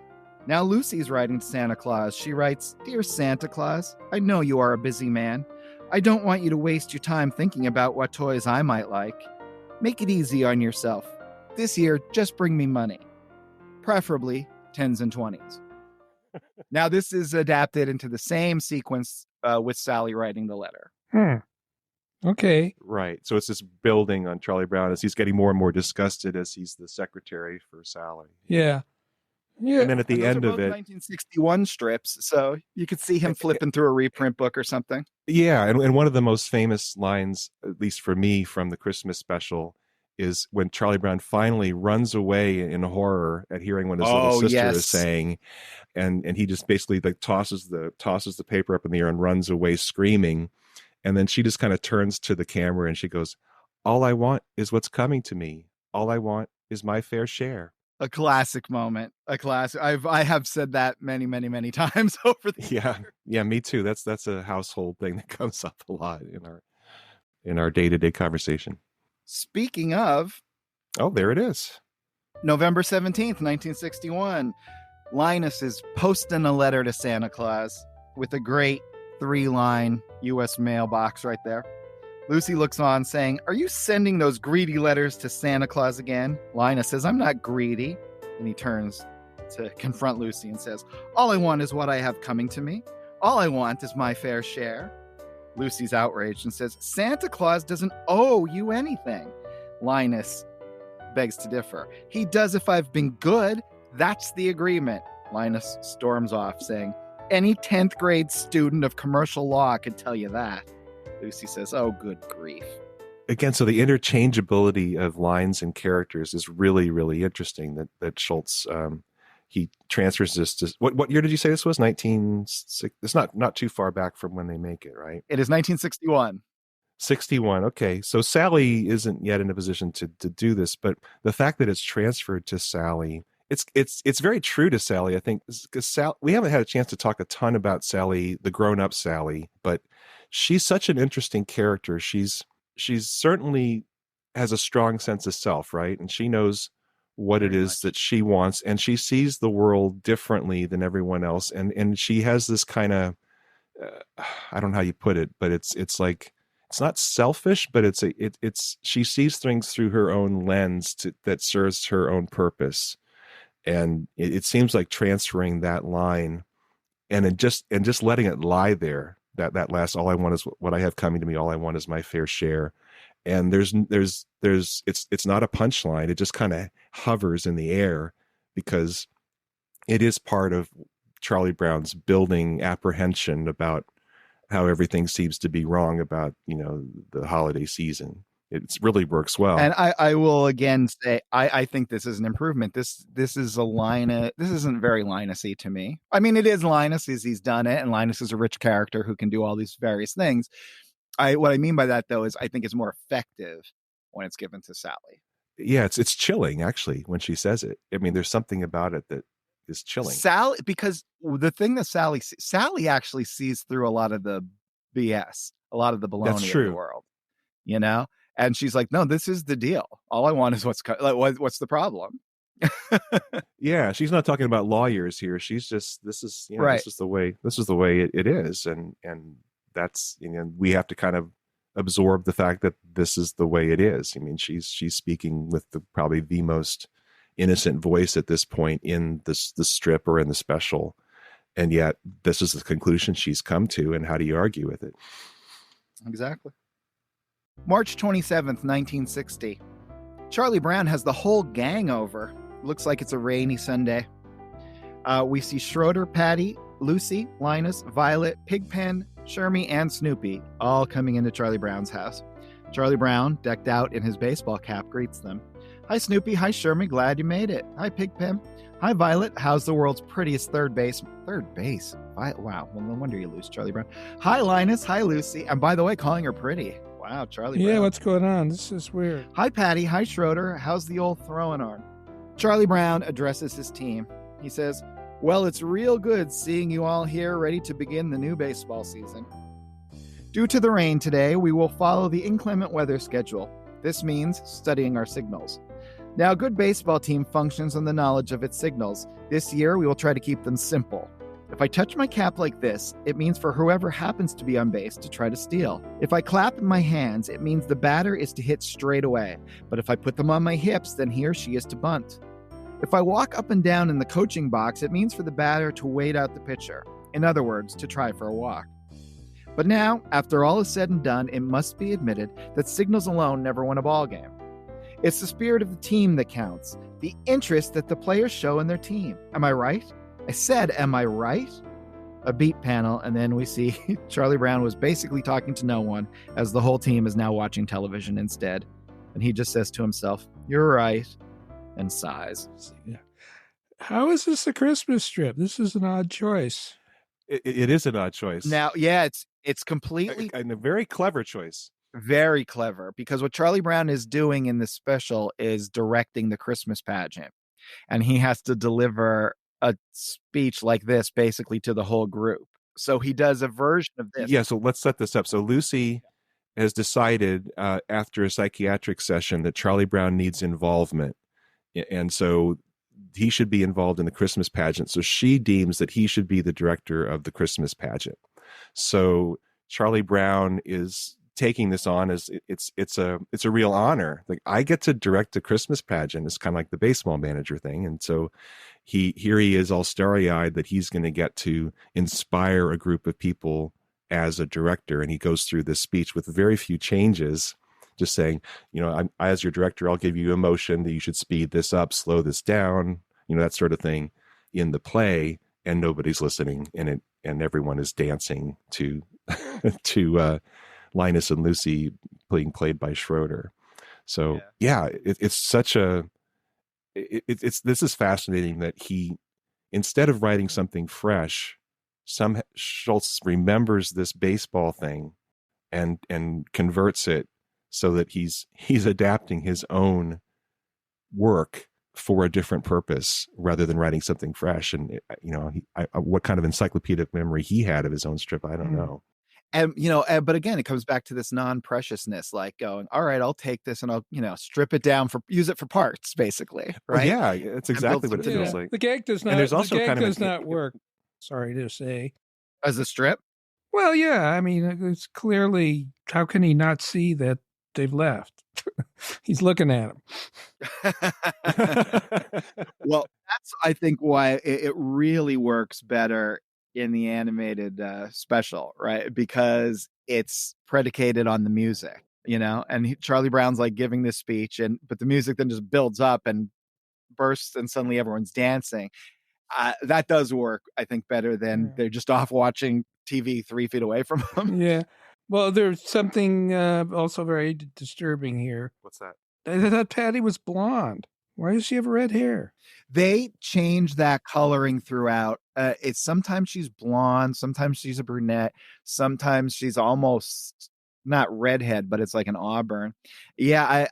Now Lucy's writing to Santa Claus. She writes, "Dear Santa Claus, I know you are a busy man. I don't want you to waste your time thinking about what toys I might like. Make it easy on yourself. This year, just bring me money. Preferably 10s and 20s. Now, this is adapted into the same sequence with Sally writing the letter. Okay. Right. So it's this building on Charlie Brown as he's getting more and more disgusted as he's the secretary for Sally. Yeah. Yeah. And then at the end of it, 1961 strips, so you could see him flipping through a reprint book or something. Yeah, and one of the most famous lines, at least for me, from the Christmas special is when Charlie Brown finally runs away in horror at hearing what his little sister is saying, and he just basically like tosses the paper up in the air and runs away screaming, and then she just kind of turns to the camera and she goes, "All I want is what's coming to me. All I want is my fair share." A classic moment. A classic. I have said that many, many, many times over the Yeah, years. yeah, me too. That's a household thing that comes up a lot in our day-to-day conversation. Speaking of, Oh, there it is. November 17th, 1961, Linus is posting a letter to Santa Claus with a great 3-line U.S. mailbox right there. Lucy looks on, saying, "Are you sending those greedy letters to Santa Claus again?" Linus says, "I'm not greedy." And he turns to confront Lucy and says, "All I want is what I have coming to me. All I want is my fair share." Lucy's outraged and says, "Santa Claus doesn't owe you anything." Linus begs to differ. "He does if I've been good. That's the agreement." Linus storms off, saying, "Any 10th grade student of commercial law could tell you that." Lucy says, "Oh, good grief." Again, so the interchangeability of lines and characters is really, really interesting. That Schultz he transfers this to what year did you say this was? 1960. It's not too far back from when they make it, right? It is 1961. 61. Okay, so Sally isn't yet in a position to do this, but the fact that it's transferred to Sally, it's very true to Sally. I think because we haven't had a chance to talk a ton about Sally, the grown-up Sally, but she's such an interesting character. She's certainly has a strong sense of self, right? And she knows what Very it is much. that she wants, and she sees the world differently than everyone else. And she has this kind of I don't know how you put it, but it's like it's not selfish, but it's she sees things through her own lens that serves her own purpose. And it seems like transferring that line and just letting it lie there. That last, all I want is what I have coming to me. All I want is my fair share. And it's not a punchline. It just kind of hovers in the air because it is part of Charlie Brown's building apprehension about how everything seems to be wrong about, the holiday season. It really works well. And I will again say, I think this is an improvement. This is this isn't very Linus-y to me. I mean, it is Linus, he's done it, and Linus is a rich character who can do all these various things. What I mean by that, though, is I think it's more effective when it's given to Sally. Yeah, it's chilling, actually, when she says it. I mean, there's something about it that is chilling. Sally, because the thing that Sally actually sees through a lot of the BS, a lot of the baloney That's true. of the world, And she's like, "No, this is the deal. All I want is what's the problem?" Yeah, she's not talking about lawyers here. She's just Right. This is the way it is, and that's we have to kind of absorb the fact that this is the way it is. I mean, she's speaking with probably the most innocent voice at this point in the strip or in the special, and yet this is the conclusion she's come to. And how do you argue with it? Exactly. March 27th, 1960. Charlie Brown has the whole gang over. Looks like it's a rainy Sunday. We see Schroeder, Patty, Lucy, Linus, Violet, Pigpen, Shermie, and Snoopy all coming into Charlie Brown's house. Charlie Brown, decked out in his baseball cap, greets them. "Hi, Snoopy. Hi, Shermie. Glad you made it. Hi, Pigpen. Hi, Violet. How's the world's prettiest third base? Third base? Wow. Well, no wonder you lose, Charlie Brown. Hi, Linus. Hi, Lucy. And by the way, calling her pretty. Wow, Charlie Brown. Yeah, what's going on? This is weird. Hi, Patty. Hi, Schroeder. How's the old throwing arm?" Charlie Brown addresses his team. He says, "Well, it's real good seeing you all here ready to begin the new baseball season. Due to the rain today, we will follow the inclement weather schedule. This means studying our signals. Now, a good baseball team functions on the knowledge of its signals. This year, we will try to keep them simple. If I touch my cap like this, it means for whoever happens to be on base to try to steal. If I clap in my hands, it means the batter is to hit straight away. But if I put them on my hips, then he or she is to bunt. If I walk up and down in the coaching box, it means for the batter to wait out the pitcher. In other words, to try for a walk. But now, after all is said and done, it must be admitted that signals alone never win a ball game. It's the spirit of the team that counts, the interest that the players show in their team. Am I right? I said, am I right?" A beat panel, and then we see Charlie Brown was basically talking to no one, as the whole team is now watching television instead. And he just says to himself, "You're right," and sighs. How is this a Christmas strip? This is an odd choice. It is an odd choice. Now, yeah, it's completely and a very clever choice. very clever, because what Charlie Brown is doing in this special is directing the Christmas pageant. and he has to deliver a speech like this basically to the whole group. So he does a version of this. Yeah, so let's set this up. So Lucy has decided after a psychiatric session that Charlie Brown needs involvement. And so he should be involved in the Christmas pageant. So she deems that he should be the director of the Christmas pageant. So Charlie Brown is taking this on as it's a real honor. Like, I get to direct a Christmas pageant. It's kind of like the baseball manager thing. And so he is all starry-eyed that he's going to get to inspire a group of people as a director. And he goes through this speech with very few changes, just saying, I, as your director, I'll give you emotion that you should speed this up, slow this down, that sort of thing in the play. And nobody's listening, and everyone is dancing to Linus and Lucy being played by Schroeder. So it's such a this is fascinating that he, instead of writing something fresh, Schultz remembers this baseball thing and converts it so that he's adapting his own work for a different purpose rather than writing something fresh. And what kind of encyclopedic memory he had of his own strip, I don't know. And, but again, it comes back to this non-preciousness, like going, all right, I'll take this and I'll, strip it down use it for parts, basically. Right. Well, yeah, that's exactly what it feels like. The gag does not, and there's also the gag kind of does not work. Sorry to say. As a strip? Well, yeah. I mean, it's clearly, how can he not see that they've left? He's looking at him. Well, that's, I think, why it really works better in the animated special, right? Because it's predicated on the music, and Charlie Brown's like giving this speech, but the music then just builds up and bursts, and suddenly everyone's dancing. That does work, I think, better than they're just off watching TV 3 feet away from them. Yeah. Well, there's something also very disturbing here. What's that? I thought Patty was blonde. Why does she have red hair? They change that coloring throughout. It's sometimes she's blonde, sometimes she's a brunette, sometimes she's almost not redhead, but it's like an auburn. Yeah,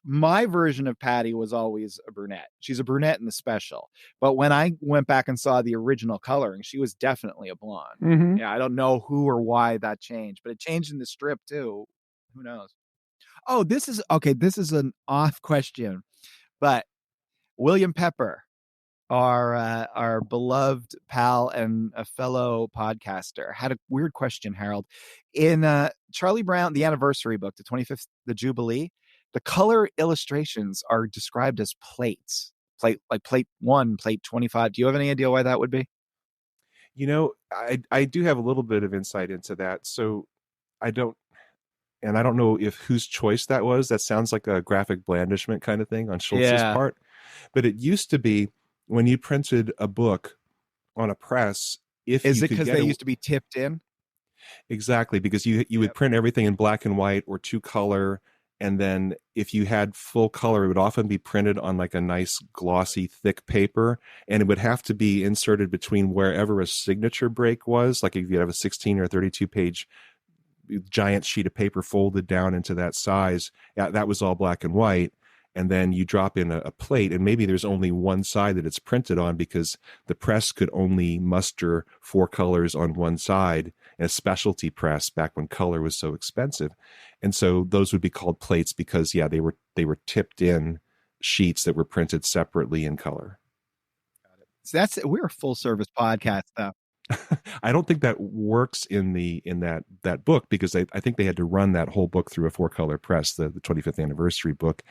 my version of Patty was always a brunette. She's a brunette in the special. But when I went back and saw the original coloring, she was definitely a blonde. Mm-hmm. Yeah, I don't know who or why that changed, but it changed in the strip too. Who knows? Oh, this is an off question, but William Pepper, our beloved pal and a fellow podcaster, had a weird question, Harold. In Charlie Brown, the anniversary book, the 25th, the Jubilee, the color illustrations are described as plates. Plate 1, plate 25. Do you have any idea why that would be? I do have a little bit of insight into that. So I don't know if whose choice that was. That sounds like a graphic blandishment kind of thing on Schultz's part. But it used to be when you printed a book on a press, is it because they used to be tipped in? Exactly, because you would print everything in black and white or 2-color, and then if you had full color, it would often be printed on like a nice glossy thick paper, and it would have to be inserted between wherever a signature break was. Like if you have a 16 or 32 page giant sheet of paper folded down into that size, that was all black and white. And then you drop in a plate, and maybe there's only one side that it's printed on because the press could only muster 4 colors on one side, and a specialty press back when color was so expensive. And so those would be called plates because, they were tipped in sheets that were printed separately in color. So we're a full service podcast, though. I don't think that works in that book because I think they had to run that whole book through a 4-color press, the 25th anniversary book.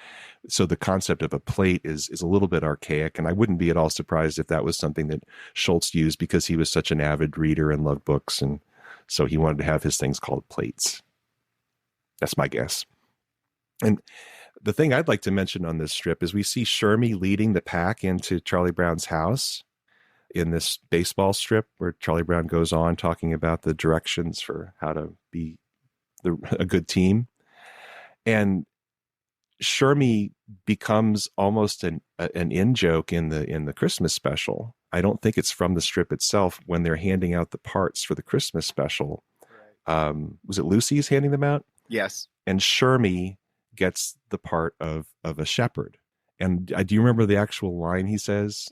So the concept of a plate is a little bit archaic, and I wouldn't be at all surprised if that was something that Schultz used because he was such an avid reader and loved books, and so he wanted to have his things called plates. That's my guess. And the thing I'd like to mention on this strip is we see Shermie leading the pack into Charlie Brown's house in this baseball strip where Charlie Brown goes on talking about the directions for how to be a good team. And Shermie becomes almost an in-joke in the Christmas special. I don't think it's from the strip itself when they're handing out the parts for the Christmas special. Right. Was it Lucy's handing them out? Yes. And Shermie gets the part of a shepherd. And do you remember the actual line he says,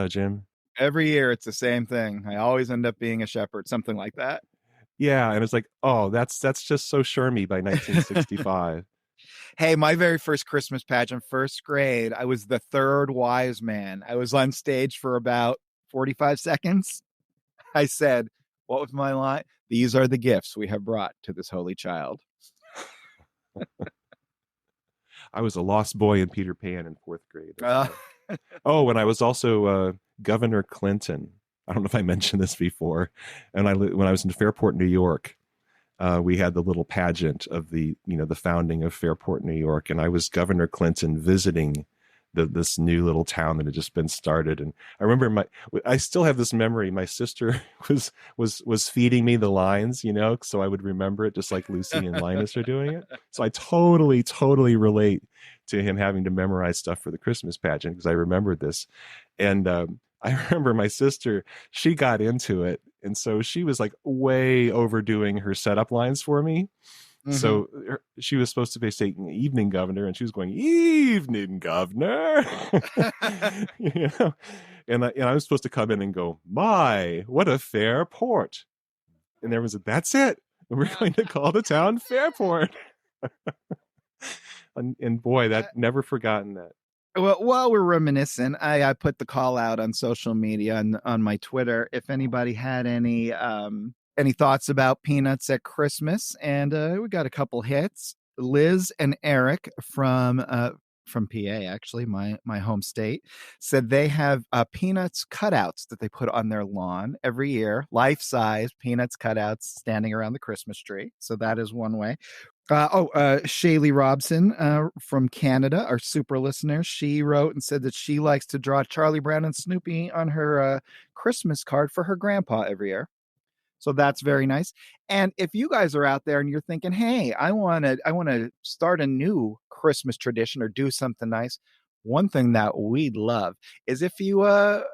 Jim? Every year it's the same thing. I always end up being a shepherd, something like that. Yeah, and it's like, oh, that's just so Shermy by 1965. Hey, my very first Christmas pageant, first grade, I was the third wise man. I was on stage for about 45 seconds. I said, what was my line? These are the gifts we have brought to this holy child. I was a lost boy in Peter Pan in 4th grade. Oh, and I was also Governor Clinton. I don't know if I mentioned this before. And when I was in Fairport, New York, we had the little pageant of the founding of Fairport, New York, and I was Governor Clinton visiting this new little town that had just been started. And I remember I still have this memory. My sister was feeding me the lines, so I would remember it, just like Lucy and Linus are doing it. So I totally relate to him having to memorize stuff for the Christmas pageant, because I remembered this. And I remember my sister, she got into it. And so she was like way overdoing her setup lines for me. Mm-hmm. So she was supposed to be saying evening governor, and she was going, evening governor. And I was supposed to come in and go, my, what a fair port. And everyone said, that's it. We're going to call the town Fairport. and boy, that never forgotten that. Well, while we're reminiscing, I put the call out on social media and on my Twitter if anybody had any thoughts about peanuts at Christmas, and we got a couple hits. Liz and Eric from PA, actually, my home state, said they have peanuts cutouts that they put on their lawn every year, life-size peanuts cutouts standing around the Christmas tree. So that is one way. Shaylee Robson from Canada, our super listener, she wrote and said that she likes to draw Charlie Brown and Snoopy on her Christmas card for her grandpa every year. So that's very nice. And if you guys are out there and you're thinking, hey, I want to start a new Christmas tradition or do something nice, one thing that we'd love is if you while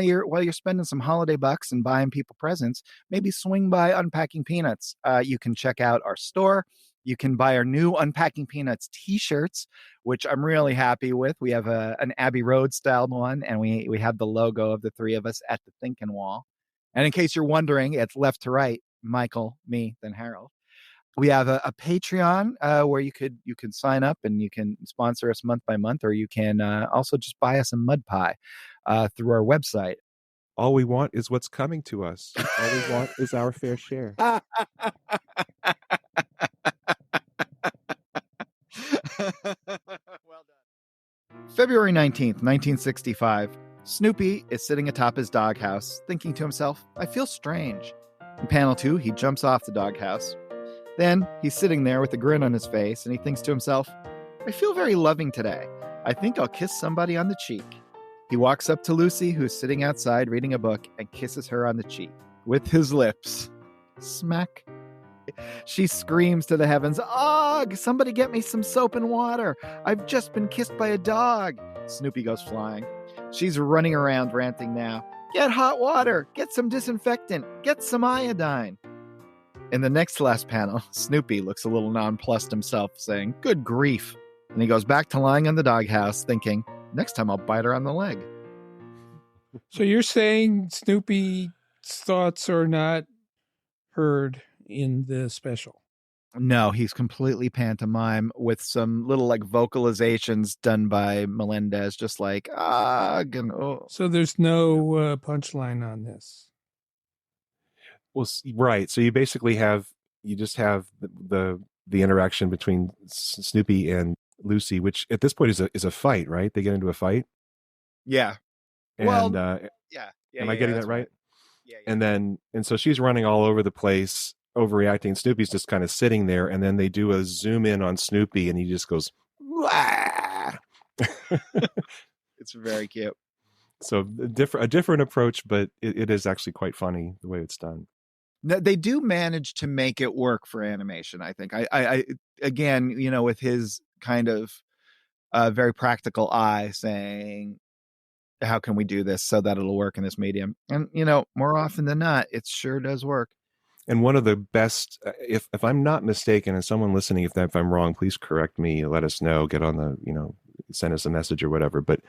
you're spending some holiday bucks and buying people presents, maybe swing by Unpacking Peanuts. You can check out our store. You can buy our new Unpacking Peanuts t-shirts, which I'm really happy with. We have an Abbey Road styled one, and we have the logo of the three of us at the thinking wall. And in case you're wondering, it's left to right, Michael, me, then Harold. We have a Patreon where you can sign up and you can sponsor us month by month, or you can also just buy us a mud pie through our website. All we want is what's coming to us. All we want is our fair share. Well done. February 19th, 1965. Snoopy is sitting atop his doghouse, thinking to himself, I feel strange. In panel 2, he jumps off the doghouse. Then he's sitting there with a grin on his face, and he thinks to himself, I feel very loving today. I think I'll kiss somebody on the cheek. He walks up to Lucy, who's sitting outside reading a book, and kisses her on the cheek with his lips. Smack. She screams to the heavens, Ugh! Somebody get me some soap and water. I've just been kissed by a dog. Snoopy goes flying. She's running around ranting now. Get hot water. Get some disinfectant. Get some iodine. In the next to last panel, Snoopy looks a little nonplussed himself, saying, good grief. And he goes back to lying on the doghouse, thinking, next time I'll bite her on the leg. So you're saying Snoopy's thoughts are not heard in the special? No, he's completely pantomime with some little like vocalizations done by Melendez, just like, oh. So there's no punchline on this. Well, right. So you basically just have the interaction between Snoopy and Lucy, which at this point is a fight, right? They get into a fight. Yeah. And, yeah. Am I getting that right? Yeah. And so she's running all over the place, overreacting. Snoopy's just kind of sitting there, and then they do a zoom in on Snoopy, and he just goes, Wah! It's very cute. So a different approach, but it is actually quite funny the way it's done. They do manage to make it work for animation, I think. I again, with his kind of very practical eye saying, how can we do this so that it'll work in this medium? And, more often than not, it sure does work. And one of the best, if I'm not mistaken, and someone listening, if I'm wrong, please correct me, let us know, get on the, send us a message or whatever. But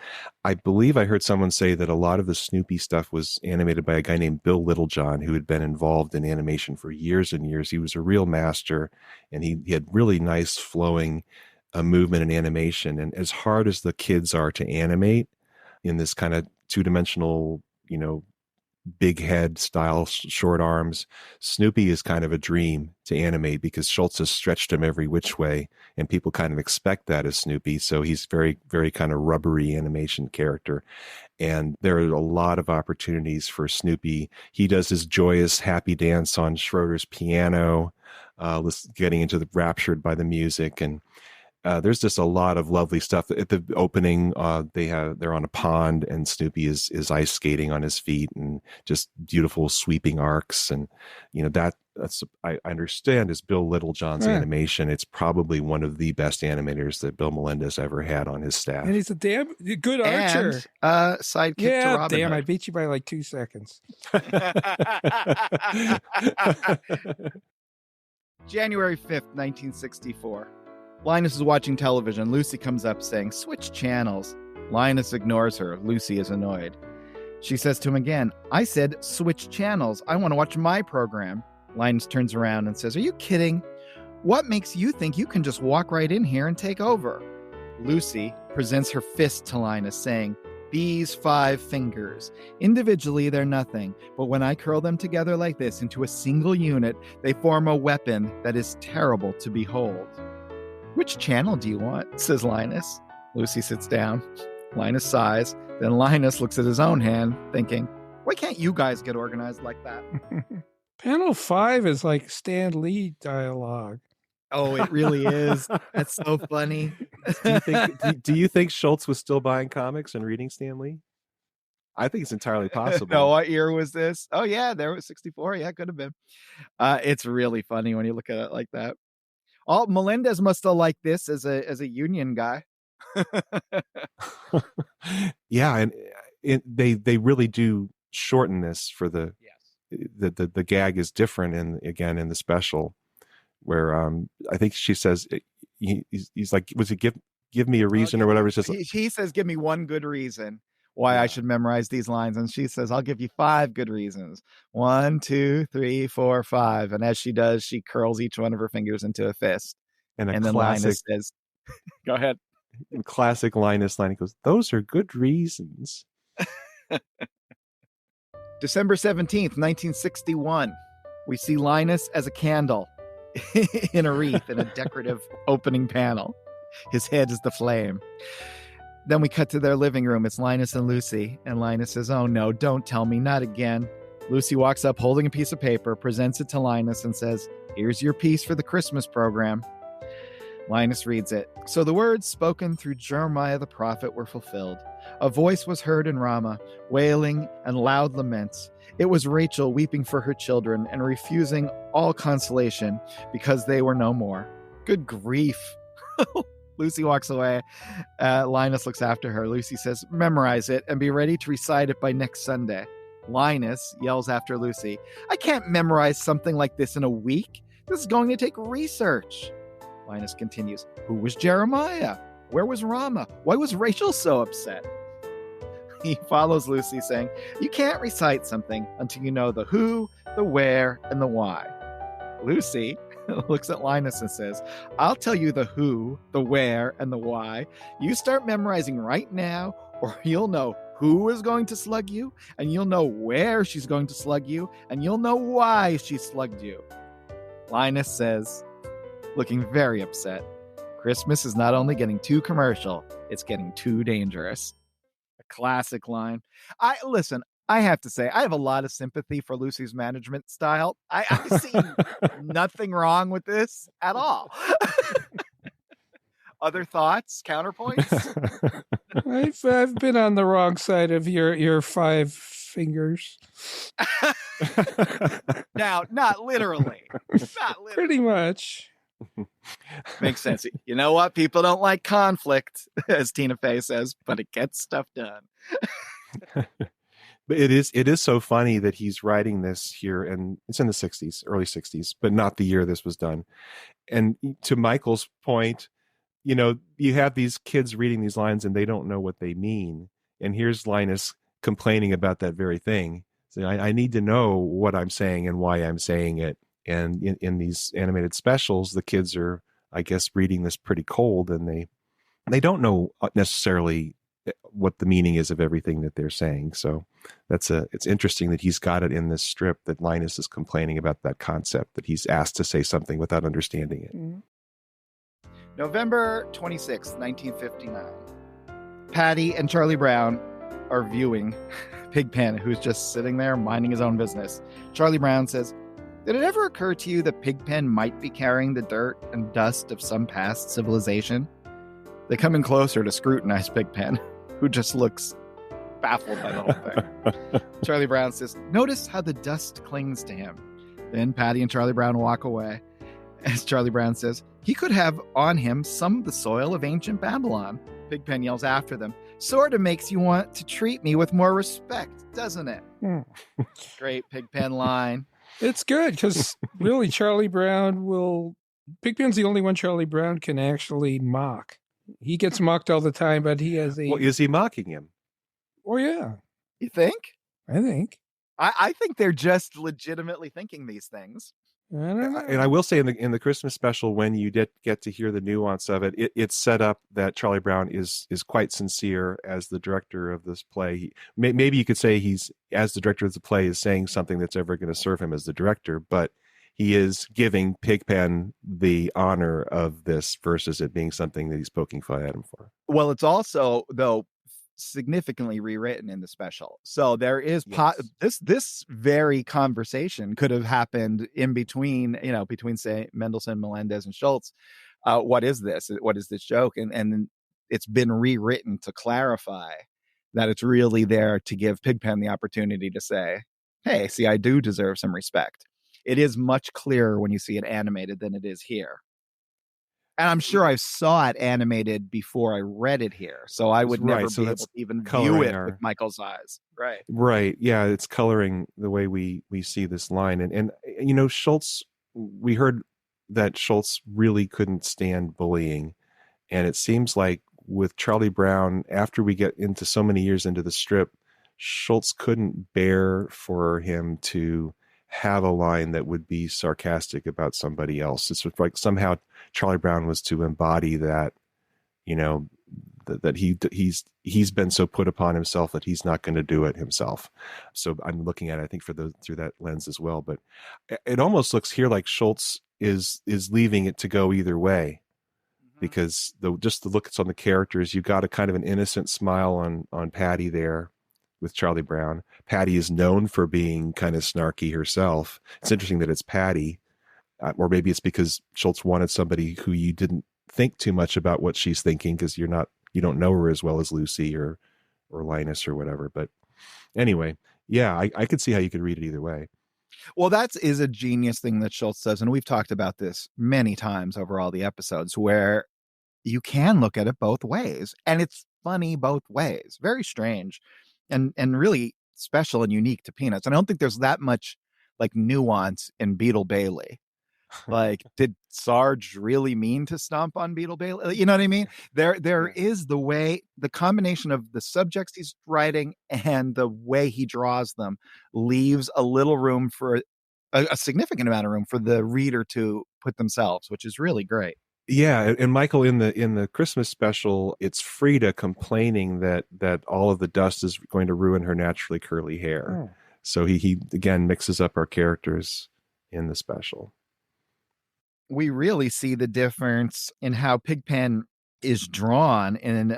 I believe I heard someone say that a lot of the Snoopy stuff was animated by a guy named Bill Littlejohn, who had been involved in animation for years and years. He was a real master, and he had really nice flowing movement and animation. And as hard as the kids are to animate in this kind of two-dimensional, big head style, short arms, Snoopy is kind of a dream to animate because Schultz has stretched him every which way, and people kind of expect that as Snoopy. So he's very, very kind of rubbery animation character. And there are a lot of opportunities for Snoopy. He does his joyous, happy dance on Schroeder's piano, getting into the raptured by the music. And there's just a lot of lovely stuff. At the opening, they're on a pond, and Snoopy is ice skating on his feet, and just beautiful sweeping arcs. And that's I understand is Bill Littlejohn's animation. It's probably one of the best animators that Bill Melendez ever had on his staff. And he's a damn good archer. And, sidekick to Robin Hood. I beat you by like 2 seconds. January 5th, 1964. Linus is watching television. Lucy comes up saying, "Switch channels." Linus ignores her. Lucy is annoyed. She says to him again, "I said switch channels. I want to watch my program." Linus turns around and says, "Are you kidding? What makes you think you can just walk right in here and take over?" Lucy presents her fist to Linus, saying, "These 5 fingers. Individually, they're nothing. But when I curl them together like this into a single unit, they form a weapon that is terrible to behold." "Which channel do you want?" says Linus. Lucy sits down. Linus sighs. Then Linus looks at his own hand, thinking, why can't you guys get organized like that? Panel 5 is like Stan Lee dialogue. Oh, it really is. That's so funny. Do you think Schultz was still buying comics and reading Stan Lee? I think it's entirely possible. No, what year was this? Oh, yeah, there was 64. Yeah, it could have been. It's really funny when you look at it like that. Melendez must have liked this as a union guy. Yeah, and they really do shorten this for the gag is different in the special, where I think she says he's like, was it give me a reason or whatever. It's just he says, give me one good reason why I should memorize these lines, and she says, I'll give you 5 good reasons. 1, 2, 3, 4, 5. And as she does, she curls each one of her fingers into a fist. And then Linus says, go ahead. Classic Linus line. He goes, those are good reasons. December 17th, 1961. We see Linus as a candle in a wreath in a decorative opening panel. His head is the flame. Then we cut to their living room. It's Linus and Lucy. And Linus says, oh no, don't tell me, not again. Lucy walks up holding a piece of paper, presents it to Linus and says, here's your piece for the Christmas program. Linus reads it. So the words spoken through Jeremiah the prophet were fulfilled. A voice was heard in Ramah, wailing and loud laments. It was Rachel weeping for her children and refusing all consolation because they were no more. Good grief. Lucy walks away. Linus looks after her. Lucy says, memorize it and be ready to recite it by next Sunday. Linus yells after Lucy, I can't memorize something like this in a week. This is going to take research. Linus continues, who was Jeremiah? Where was Ramah? Why was Rachel so upset? He follows Lucy saying, you can't recite something until you know the who, the where, and the why. Lucy looks at Linus and says, I'll tell you the who, the where, and the why. You start memorizing right now, or you'll know who is going to slug you, and you'll know where she's going to slug you, and you'll know why she slugged you. Linus says, looking very upset, Christmas is not only getting too commercial, it's getting too dangerous. A classic line. I have to say, I have a lot of sympathy for Lucy's management style. I see nothing wrong with this at all. Other thoughts, counterpoints? I've been on the wrong side of your 5 fingers. Now, not literally. Pretty much. Makes sense. You know what? People don't like conflict, as Tina Fey says, but it gets stuff done. But it is so funny that he's writing this here, and it's in the 60s, early 60s, but not the year this was done. And to Michael's point, you have these kids reading these lines and they don't know what they mean. And here's Linus complaining about that very thing. So I need to know what I'm saying and why I'm saying it. And in these animated specials, the kids are, I guess, reading this pretty cold, and they don't know necessarily what the meaning is of everything that they're saying. So it's interesting that he's got it in this strip, that Linus is complaining about that concept, that he's asked to say something without understanding it. Mm-hmm. November 26th, 1959. Patty and Charlie Brown are viewing Pigpen, who's just sitting there minding his own business. Charlie Brown says, "Did it ever occur to you that Pigpen might be carrying the dirt and dust of some past civilization?" They come in closer to scrutinize Pigpen, who just looks baffled by the whole thing. Charlie Brown says, "Notice how the dust clings to him." Then Patty and Charlie Brown walk away. As Charlie Brown says, "He could have on him some of the soil of ancient Babylon." Pigpen yells after them, "Sort of makes you want to treat me with more respect, doesn't it?" Great Pigpen line. It's good because really Pigpen's the only one Charlie Brown can actually mock. He gets mocked all the time, but he has a... Well, is he mocking him? Oh, yeah. You think? I think. I think they're just legitimately thinking these things. I don't know. And I will say in the Christmas special, when you get to hear the nuance of it, it's set up that Charlie Brown is quite sincere as the director of this play. Maybe you could say he's, as the director of the play, is saying something that's ever going to serve him as the director, but he is giving Pigpen the honor of this versus it being something that he's poking fun at him for. Well, it's also, though, significantly rewritten in the special. So there is this very conversation could have happened in between, between, say, Mendelssohn, Melendez, and Schultz. What is this? What is this joke? And it's been rewritten to clarify that it's really there to give Pigpen the opportunity to say, "Hey, see, I do deserve some respect." It is much clearer when you see it animated than it is here. And I'm sure I saw it animated before I read it here. So I would never be able to even view it with Michael's eyes. Right. Right. Yeah. It's coloring the way we see this line. And Schultz, we heard that Schultz really couldn't stand bullying. And it seems like with Charlie Brown, after we get into so many years into the strip, Schultz couldn't bear for him to have a line that would be sarcastic about somebody else. It's like somehow Charlie Brown was to embody that, that he's been so put upon himself that he's not going to do it himself. So I'm looking at it, I think, through that lens as well. But it almost looks here like Schultz is leaving it to go either way, because just the looks on the characters, you got a kind of an innocent smile on Patty there with Charlie Brown. Patty is known for being kind of snarky herself. It's interesting that it's Patty, or maybe it's because Schultz wanted somebody who you didn't think too much about what she's thinking, because you don't know her as well as Lucy or Linus or whatever. But anyway, yeah, I could see how you could read it either way. Well, that is a genius thing that Schultz does, and we've talked about this many times over all the episodes, where you can look at it both ways, and it's funny both ways. Very strange. And really special and unique to Peanuts. And I don't think there's that much like nuance in Beetle Bailey. Like, did Sarge really mean to stomp on Beetle Bailey? You know what I mean? There is the combination of the subjects he's writing and the way he draws them leaves a little room for a significant amount of room for the reader to put themselves, which is really great. Yeah, and Michael, in the Christmas special, it's Frida complaining that all of the dust is going to ruin her naturally curly hair. Oh. So he again mixes up our characters in the special. We really see the difference in how Pigpen is drawn in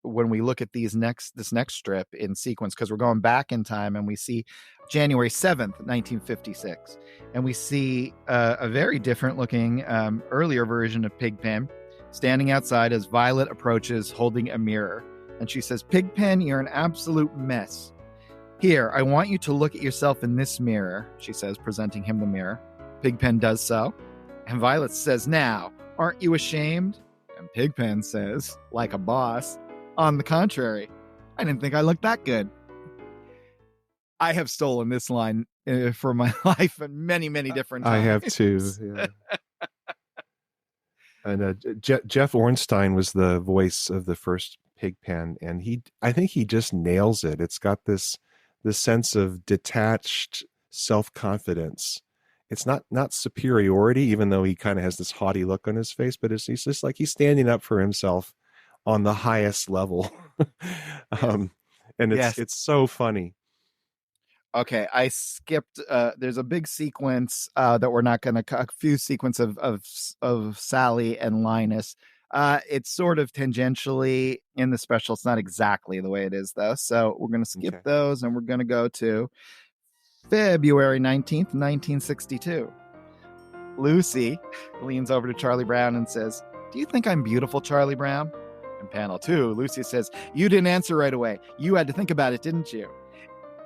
when we look at this next strip in sequence, because we're going back in time and we see January 7th, 1956. And we see a very different looking earlier version of Pigpen standing outside as Violet approaches holding a mirror. And she says, "Pigpen, you're an absolute mess. Here, I want you to look at yourself in this mirror," she says, presenting him the mirror. Pigpen does so. And Violet says, "Now, aren't you ashamed?" And Pigpen says, like a boss, "On the contrary, I didn't think I looked that good." I have stolen this line for my life in many, many different times. I have too. Yeah. And Jeff Ornstein was the voice of the first Pigpen, and I think he just nails it. It's got this sense of detached self-confidence. It's not superiority, even though he kind of has this haughty look on his face, but he's just like he's standing up for himself on the highest level. And it's so funny. Okay, I skipped. There's a big sequence that we're not going to. A few sequence of Sally and Linus. It's sort of tangentially in the special. It's not exactly the way it is though. So we're going to skip those, and we're going to go to February 19th, 1962. Lucy leans over to Charlie Brown and says, "Do you think I'm beautiful, Charlie Brown?" In panel 2, Lucy says, "You didn't answer right away. You had to think about it, didn't you?"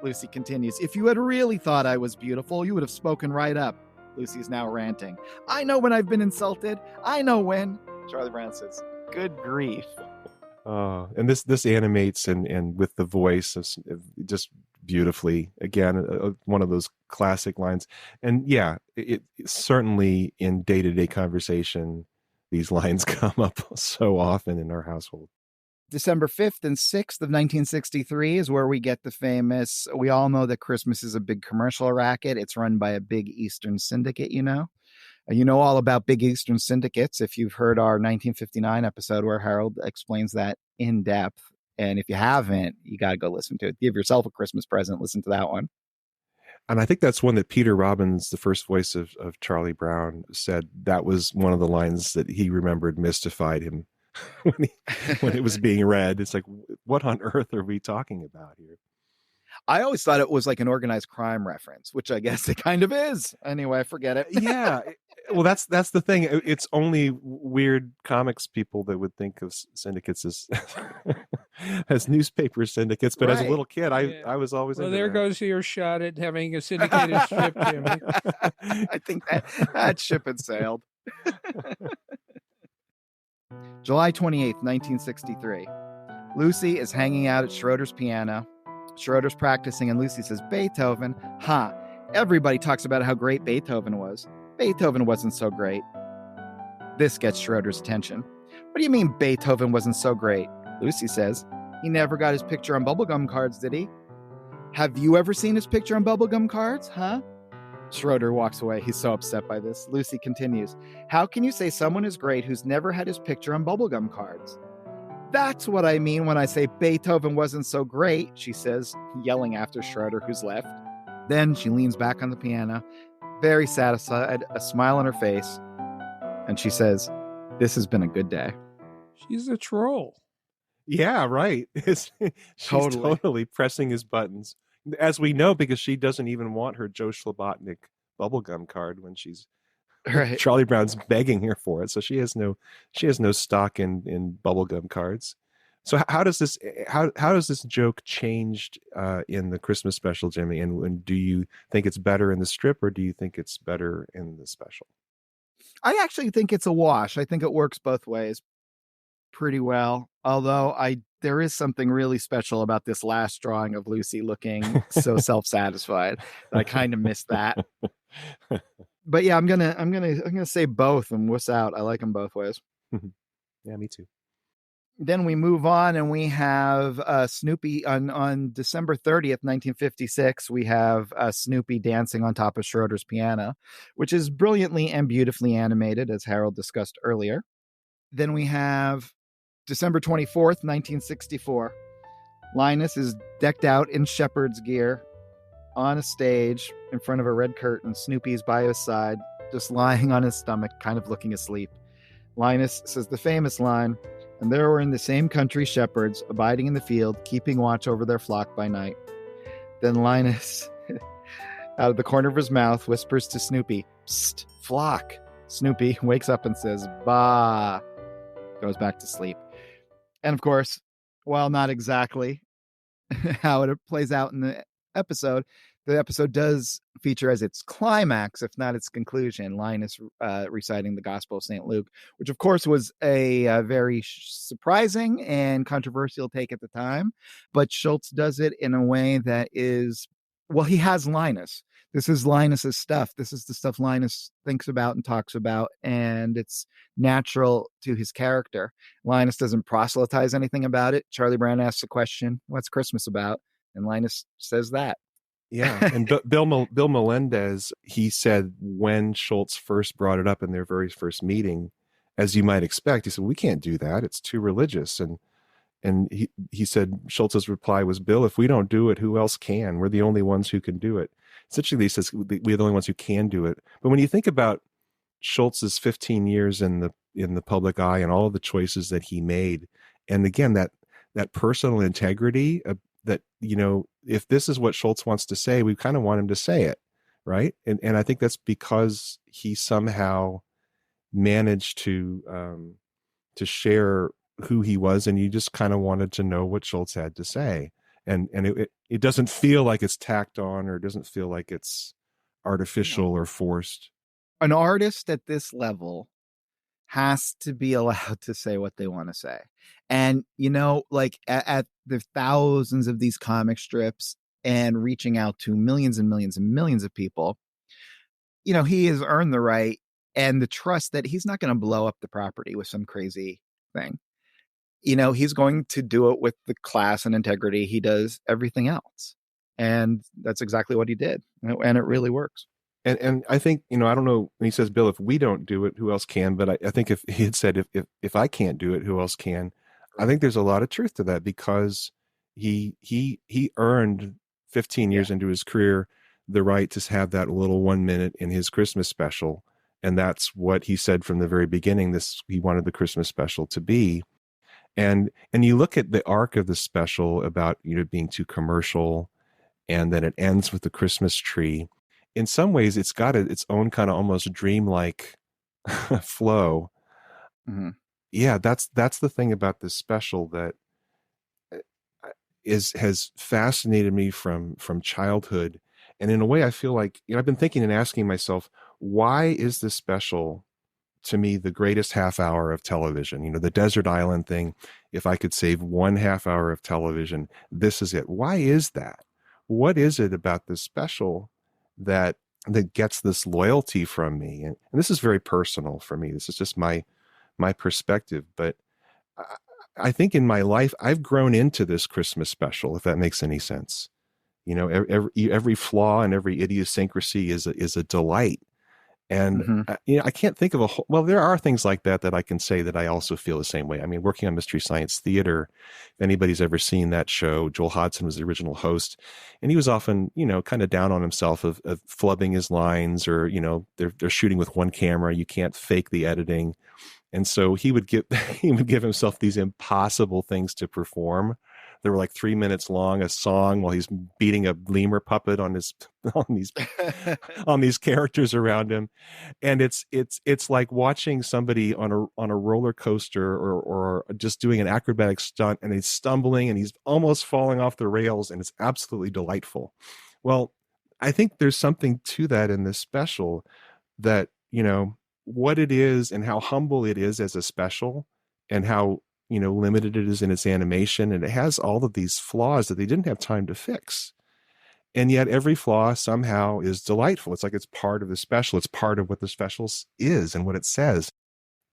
Lucy continues, "If you had really thought I was beautiful, you would have spoken right up." Lucy's now ranting. "I know when I've been insulted. I know when." Charlie Brown says, "Good grief." And this animates and with the voice of just beautifully. Again, one of those classic lines. And yeah, it certainly in day-to-day conversation, these lines come up so often in our household. December 5th and 6th of 1963 is where we get the famous, we all know that Christmas is a big commercial racket. It's run by a big Eastern syndicate, you know. You know all about big Eastern syndicates if you've heard our 1959 episode where Harold explains that in depth. And if you haven't, you got to go listen to it. Give yourself a Christmas present. Listen to that one. And I think that's one that Peter Robbins, the first voice of Charlie Brown, said that was one of the lines that he remembered mystified him when it was being read. It's like, what on earth are we talking about here? I always thought it was like an organized crime reference, which I guess it kind of is. Anyway, forget it. Yeah. Well, that's the thing. It's only weird comics people that would think of syndicates as newspaper syndicates. But as a little kid, I was always. Well, there goes your shot at having a syndicated ship, Jimmy. I think that ship had sailed. July 28th, 1963. Lucy is hanging out at Schroeder's piano. Schroeder's practicing, and Lucy says, "Beethoven? Ha! Everybody talks about how great Beethoven was. Beethoven wasn't so great." This gets Schroeder's attention. "What do you mean Beethoven wasn't so great?" Lucy says, "He never got his picture on bubblegum cards, did he?" "Have you ever seen his picture on bubblegum cards, huh?" Schroeder walks away. He's so upset by this. Lucy continues, "How can you say someone is great who's never had his picture on bubblegum cards?" "That's what I mean when I say Beethoven wasn't so great," she says, yelling after Schroeder, who's left. Then she leans back on the piano, very satisfied, a smile on her face, and she says, "This has been a good day." She's a troll. Yeah, right. She's totally pressing his buttons. As we know, because she doesn't even want her Joe Slobotnik bubblegum card when she's right. Charlie Brown's begging her for it. So she has no stock in bubblegum cards. So how does this joke changed in the Christmas special, Jimmy? And do you think it's better in the strip, or do you think it's better in the special? I actually think it's a wash. I think it works both ways pretty well. Although there is something really special about this last drawing of Lucy looking so self-satisfied. I kind of missed that. But yeah, I'm gonna say both and wuss out. I like them both ways. Yeah, me too. Then we move on, and we have Snoopy on December 30th, 1956. We have Snoopy dancing on top of Schroeder's piano, which is brilliantly and beautifully animated, as Harold discussed earlier. Then we have December 24th, 1964. Linus is decked out in shepherd's gear on a stage in front of a red curtain. Snoopy's by his side, just lying on his stomach, kind of looking asleep. Linus says the famous line, "And there were in the same country shepherds, abiding in the field, keeping watch over their flock by night." Then Linus, out of the corner of his mouth, whispers to Snoopy, "Psst, flock." Snoopy wakes up and says, "Bah," goes back to sleep. And of course, while not exactly how it plays out in the episode does feature as its climax, if not its conclusion, Linus reciting the Gospel of St. Luke, which of course was a very surprising and controversial take at the time. But Schultz does it in a way that is Well, he has Linus. This is Linus's stuff. This is the stuff Linus thinks about and talks about, and it's natural to his character. Linus doesn't proselytize anything about it. Charlie Brown asks the question, "What's Christmas about?" And Linus says that. Yeah, and Bill Melendez, he said when Schultz first brought it up in their very first meeting, as you might expect, he said, "We can't do that. It's too religious." And he said Schultz's reply was, "Bill, if we don't do it, who else can? We're the only ones who can do it." Essentially, he says we're the only ones who can do it. But when you think about Schultz's 15 years in the public eye and all of the choices that he made, and again that personal integrity, that, you know, if this is what Schultz wants to say, we kind of want him to say it, right? And I think that's because he somehow managed to share who he was, and you just kind of wanted to know what Schultz had to say. And it doesn't feel like it's tacked on, or it doesn't feel like it's artificial or forced. An artist at this level has to be allowed to say what they want to say. And, you know, like at the thousands of these comic strips and reaching out to millions and millions and millions of people, you know, he has earned the right and the trust that he's not going to blow up the property with some crazy thing. You know, he's going to do it with the class and integrity he does everything else. And that's exactly what he did. And it really works. And I think, you know, I don't know, when he says, "Bill, if we don't do it, who else can?" But I think if he had said, if I can't do it, who else can? I think there's a lot of truth to that, because he earned 15 years into his career the right to have that little 1 minute in his Christmas special. And that's what he said from the very beginning, he wanted the Christmas special to be. And you look at the arc of the special about, you know, being too commercial, and then it ends with the Christmas tree. In some ways, it's got its own kind of almost dreamlike flow. Mm-hmm. Yeah, that's the thing about this special that has fascinated me from childhood. And in a way, I feel like, you know, I've been thinking and asking myself, why is this special to me the greatest half hour of television? You know, the desert island thing, if I could save 1 half hour of television, this is it. Why is that? What is it about this special that gets this loyalty from me? And this is very personal for me. This is just my perspective. But I think in my life, I've grown into this Christmas special, if that makes any sense. You know, every flaw and every idiosyncrasy is a delight. And you know, I can't think of well, there are things like that I can say that I also feel the same way. I mean, working on Mystery Science Theater, if anybody's ever seen that show, Joel Hodgson was the original host, and he was often, you know, kind of down on himself of flubbing his lines, or, you know, they're shooting with one camera, you can't fake the editing. And so he would give himself these impossible things to perform. They were like 3 minutes long, a song while he's beating a lemur puppet on these characters around him. And it's like watching somebody on a roller coaster or just doing an acrobatic stunt, and he's stumbling and he's almost falling off the rails, and it's absolutely delightful. Well, I think there's something to that in this special, that, you know, what it is and how humble it is as a special, and how, you know, limited it is in its animation, and it has all of these flaws that they didn't have time to fix. And yet every flaw somehow is delightful. It's like it's part of the special. It's part of what the special is and what it says.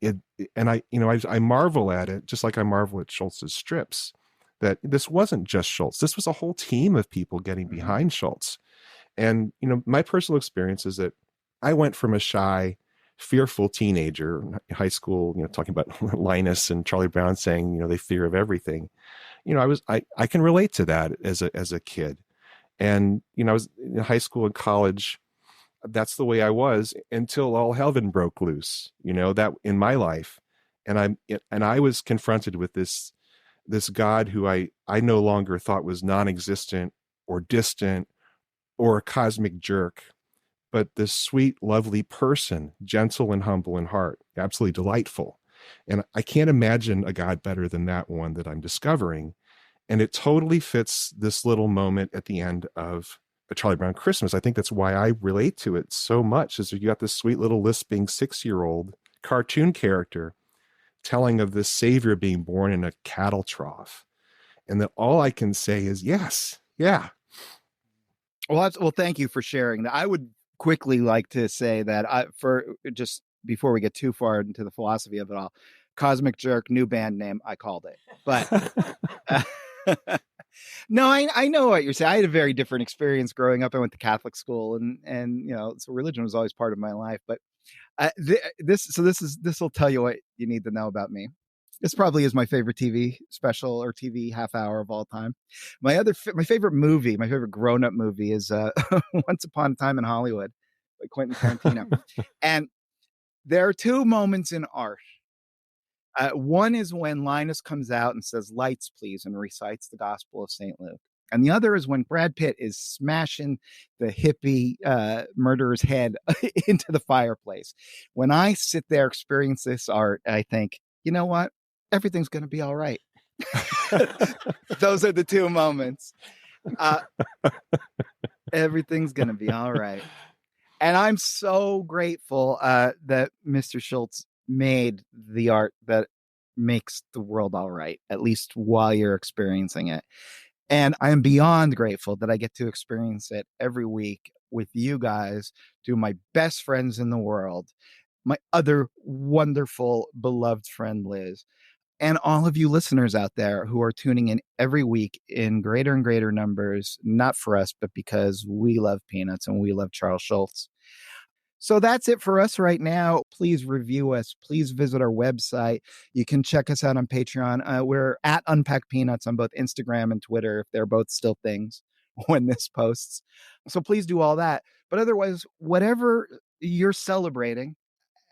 And I marvel at it, just like I marvel at Schultz's strips, that this wasn't just Schultz. This was a whole team of people getting behind Schultz. And, you know, my personal experience is that I went from a shy, fearful teenager in high school, you know, talking about Linus and Charlie Brown saying, you know, they fear of everything. You know, I can relate to that as a kid. And, you know, I was in high school and college. That's the way I was until all heaven broke loose, you know, that in my life. And I was confronted with this God who I no longer thought was non-existent or distant or a cosmic jerk, but this sweet, lovely person, gentle and humble in heart, absolutely delightful. And I can't imagine a God better than that one that I'm discovering. And it totally fits this little moment at the end of A Charlie Brown Christmas. I think that's why I relate to it so much, is that you got this sweet little lisping 6-year-old cartoon character telling of this savior being born in a cattle trough. And that all I can say is, yes, yeah. Well, thank you for sharing that. I would quickly like to say that for just before we get too far into the philosophy of it all, Cosmic Jerk, new band name, I called it. But no, I know what you're saying. I had a very different experience growing up. I went to Catholic school, and so religion was always part of my life. But this will tell you what you need to know about me. This probably is my favorite TV special or TV half hour of all time. My favorite movie, my favorite grown up movie is Once Upon a Time in Hollywood by Quentin Tarantino. And there are two moments in art. One is when Linus comes out and says, "Lights, please," and recites the Gospel of St. Luke. And the other is when Brad Pitt is smashing the hippie murderer's head into the fireplace. When I sit there, experience this art, I think, you know what? Everything's going to be all right. Those are the two moments. Everything's going to be all right. And I'm so grateful that Mr. Schultz made the art that makes the world all right, at least while you're experiencing it. And I am beyond grateful that I get to experience it every week with you guys, two of my best friends in the world, my other wonderful, beloved friend, Liz, and all of you listeners out there who are tuning in every week in greater and greater numbers, not for us, but because we love Peanuts and we love Charles Schultz. So that's it for us right now. Please review us. Please visit our website. You can check us out on Patreon. We're at Unpack Peanuts on both Instagram and Twitter, if they're both still things when this posts. So please do all that. But otherwise, whatever you're celebrating,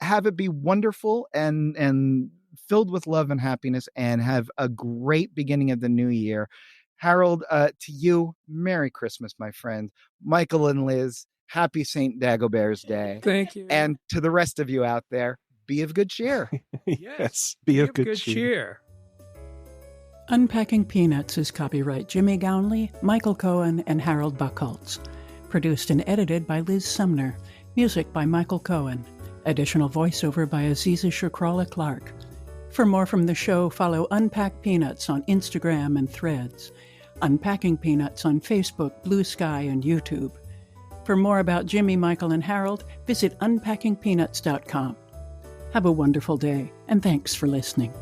have it be wonderful and filled with love and happiness, and have a great beginning of the new year. Harold, to you, Merry Christmas, my friend. Michael and Liz, Happy St. Dagobert's Day. Thank you. And to the rest of you out there, be of good cheer. Yes, be of good cheer. Unpacking Peanuts is copyright Jimmy Gownley, Michael Cohen, and Harold Buchholz. Produced and edited by Liz Sumner. Music by Michael Cohen. Additional voiceover by Aziza Shakrawla Clark. For more from the show, follow Unpack Peanuts on Instagram and Threads. Unpacking Peanuts on Facebook, Blue Sky, and YouTube. For more about Jimmy, Michael, and Harold, visit unpackingpeanuts.com. Have a wonderful day, and thanks for listening.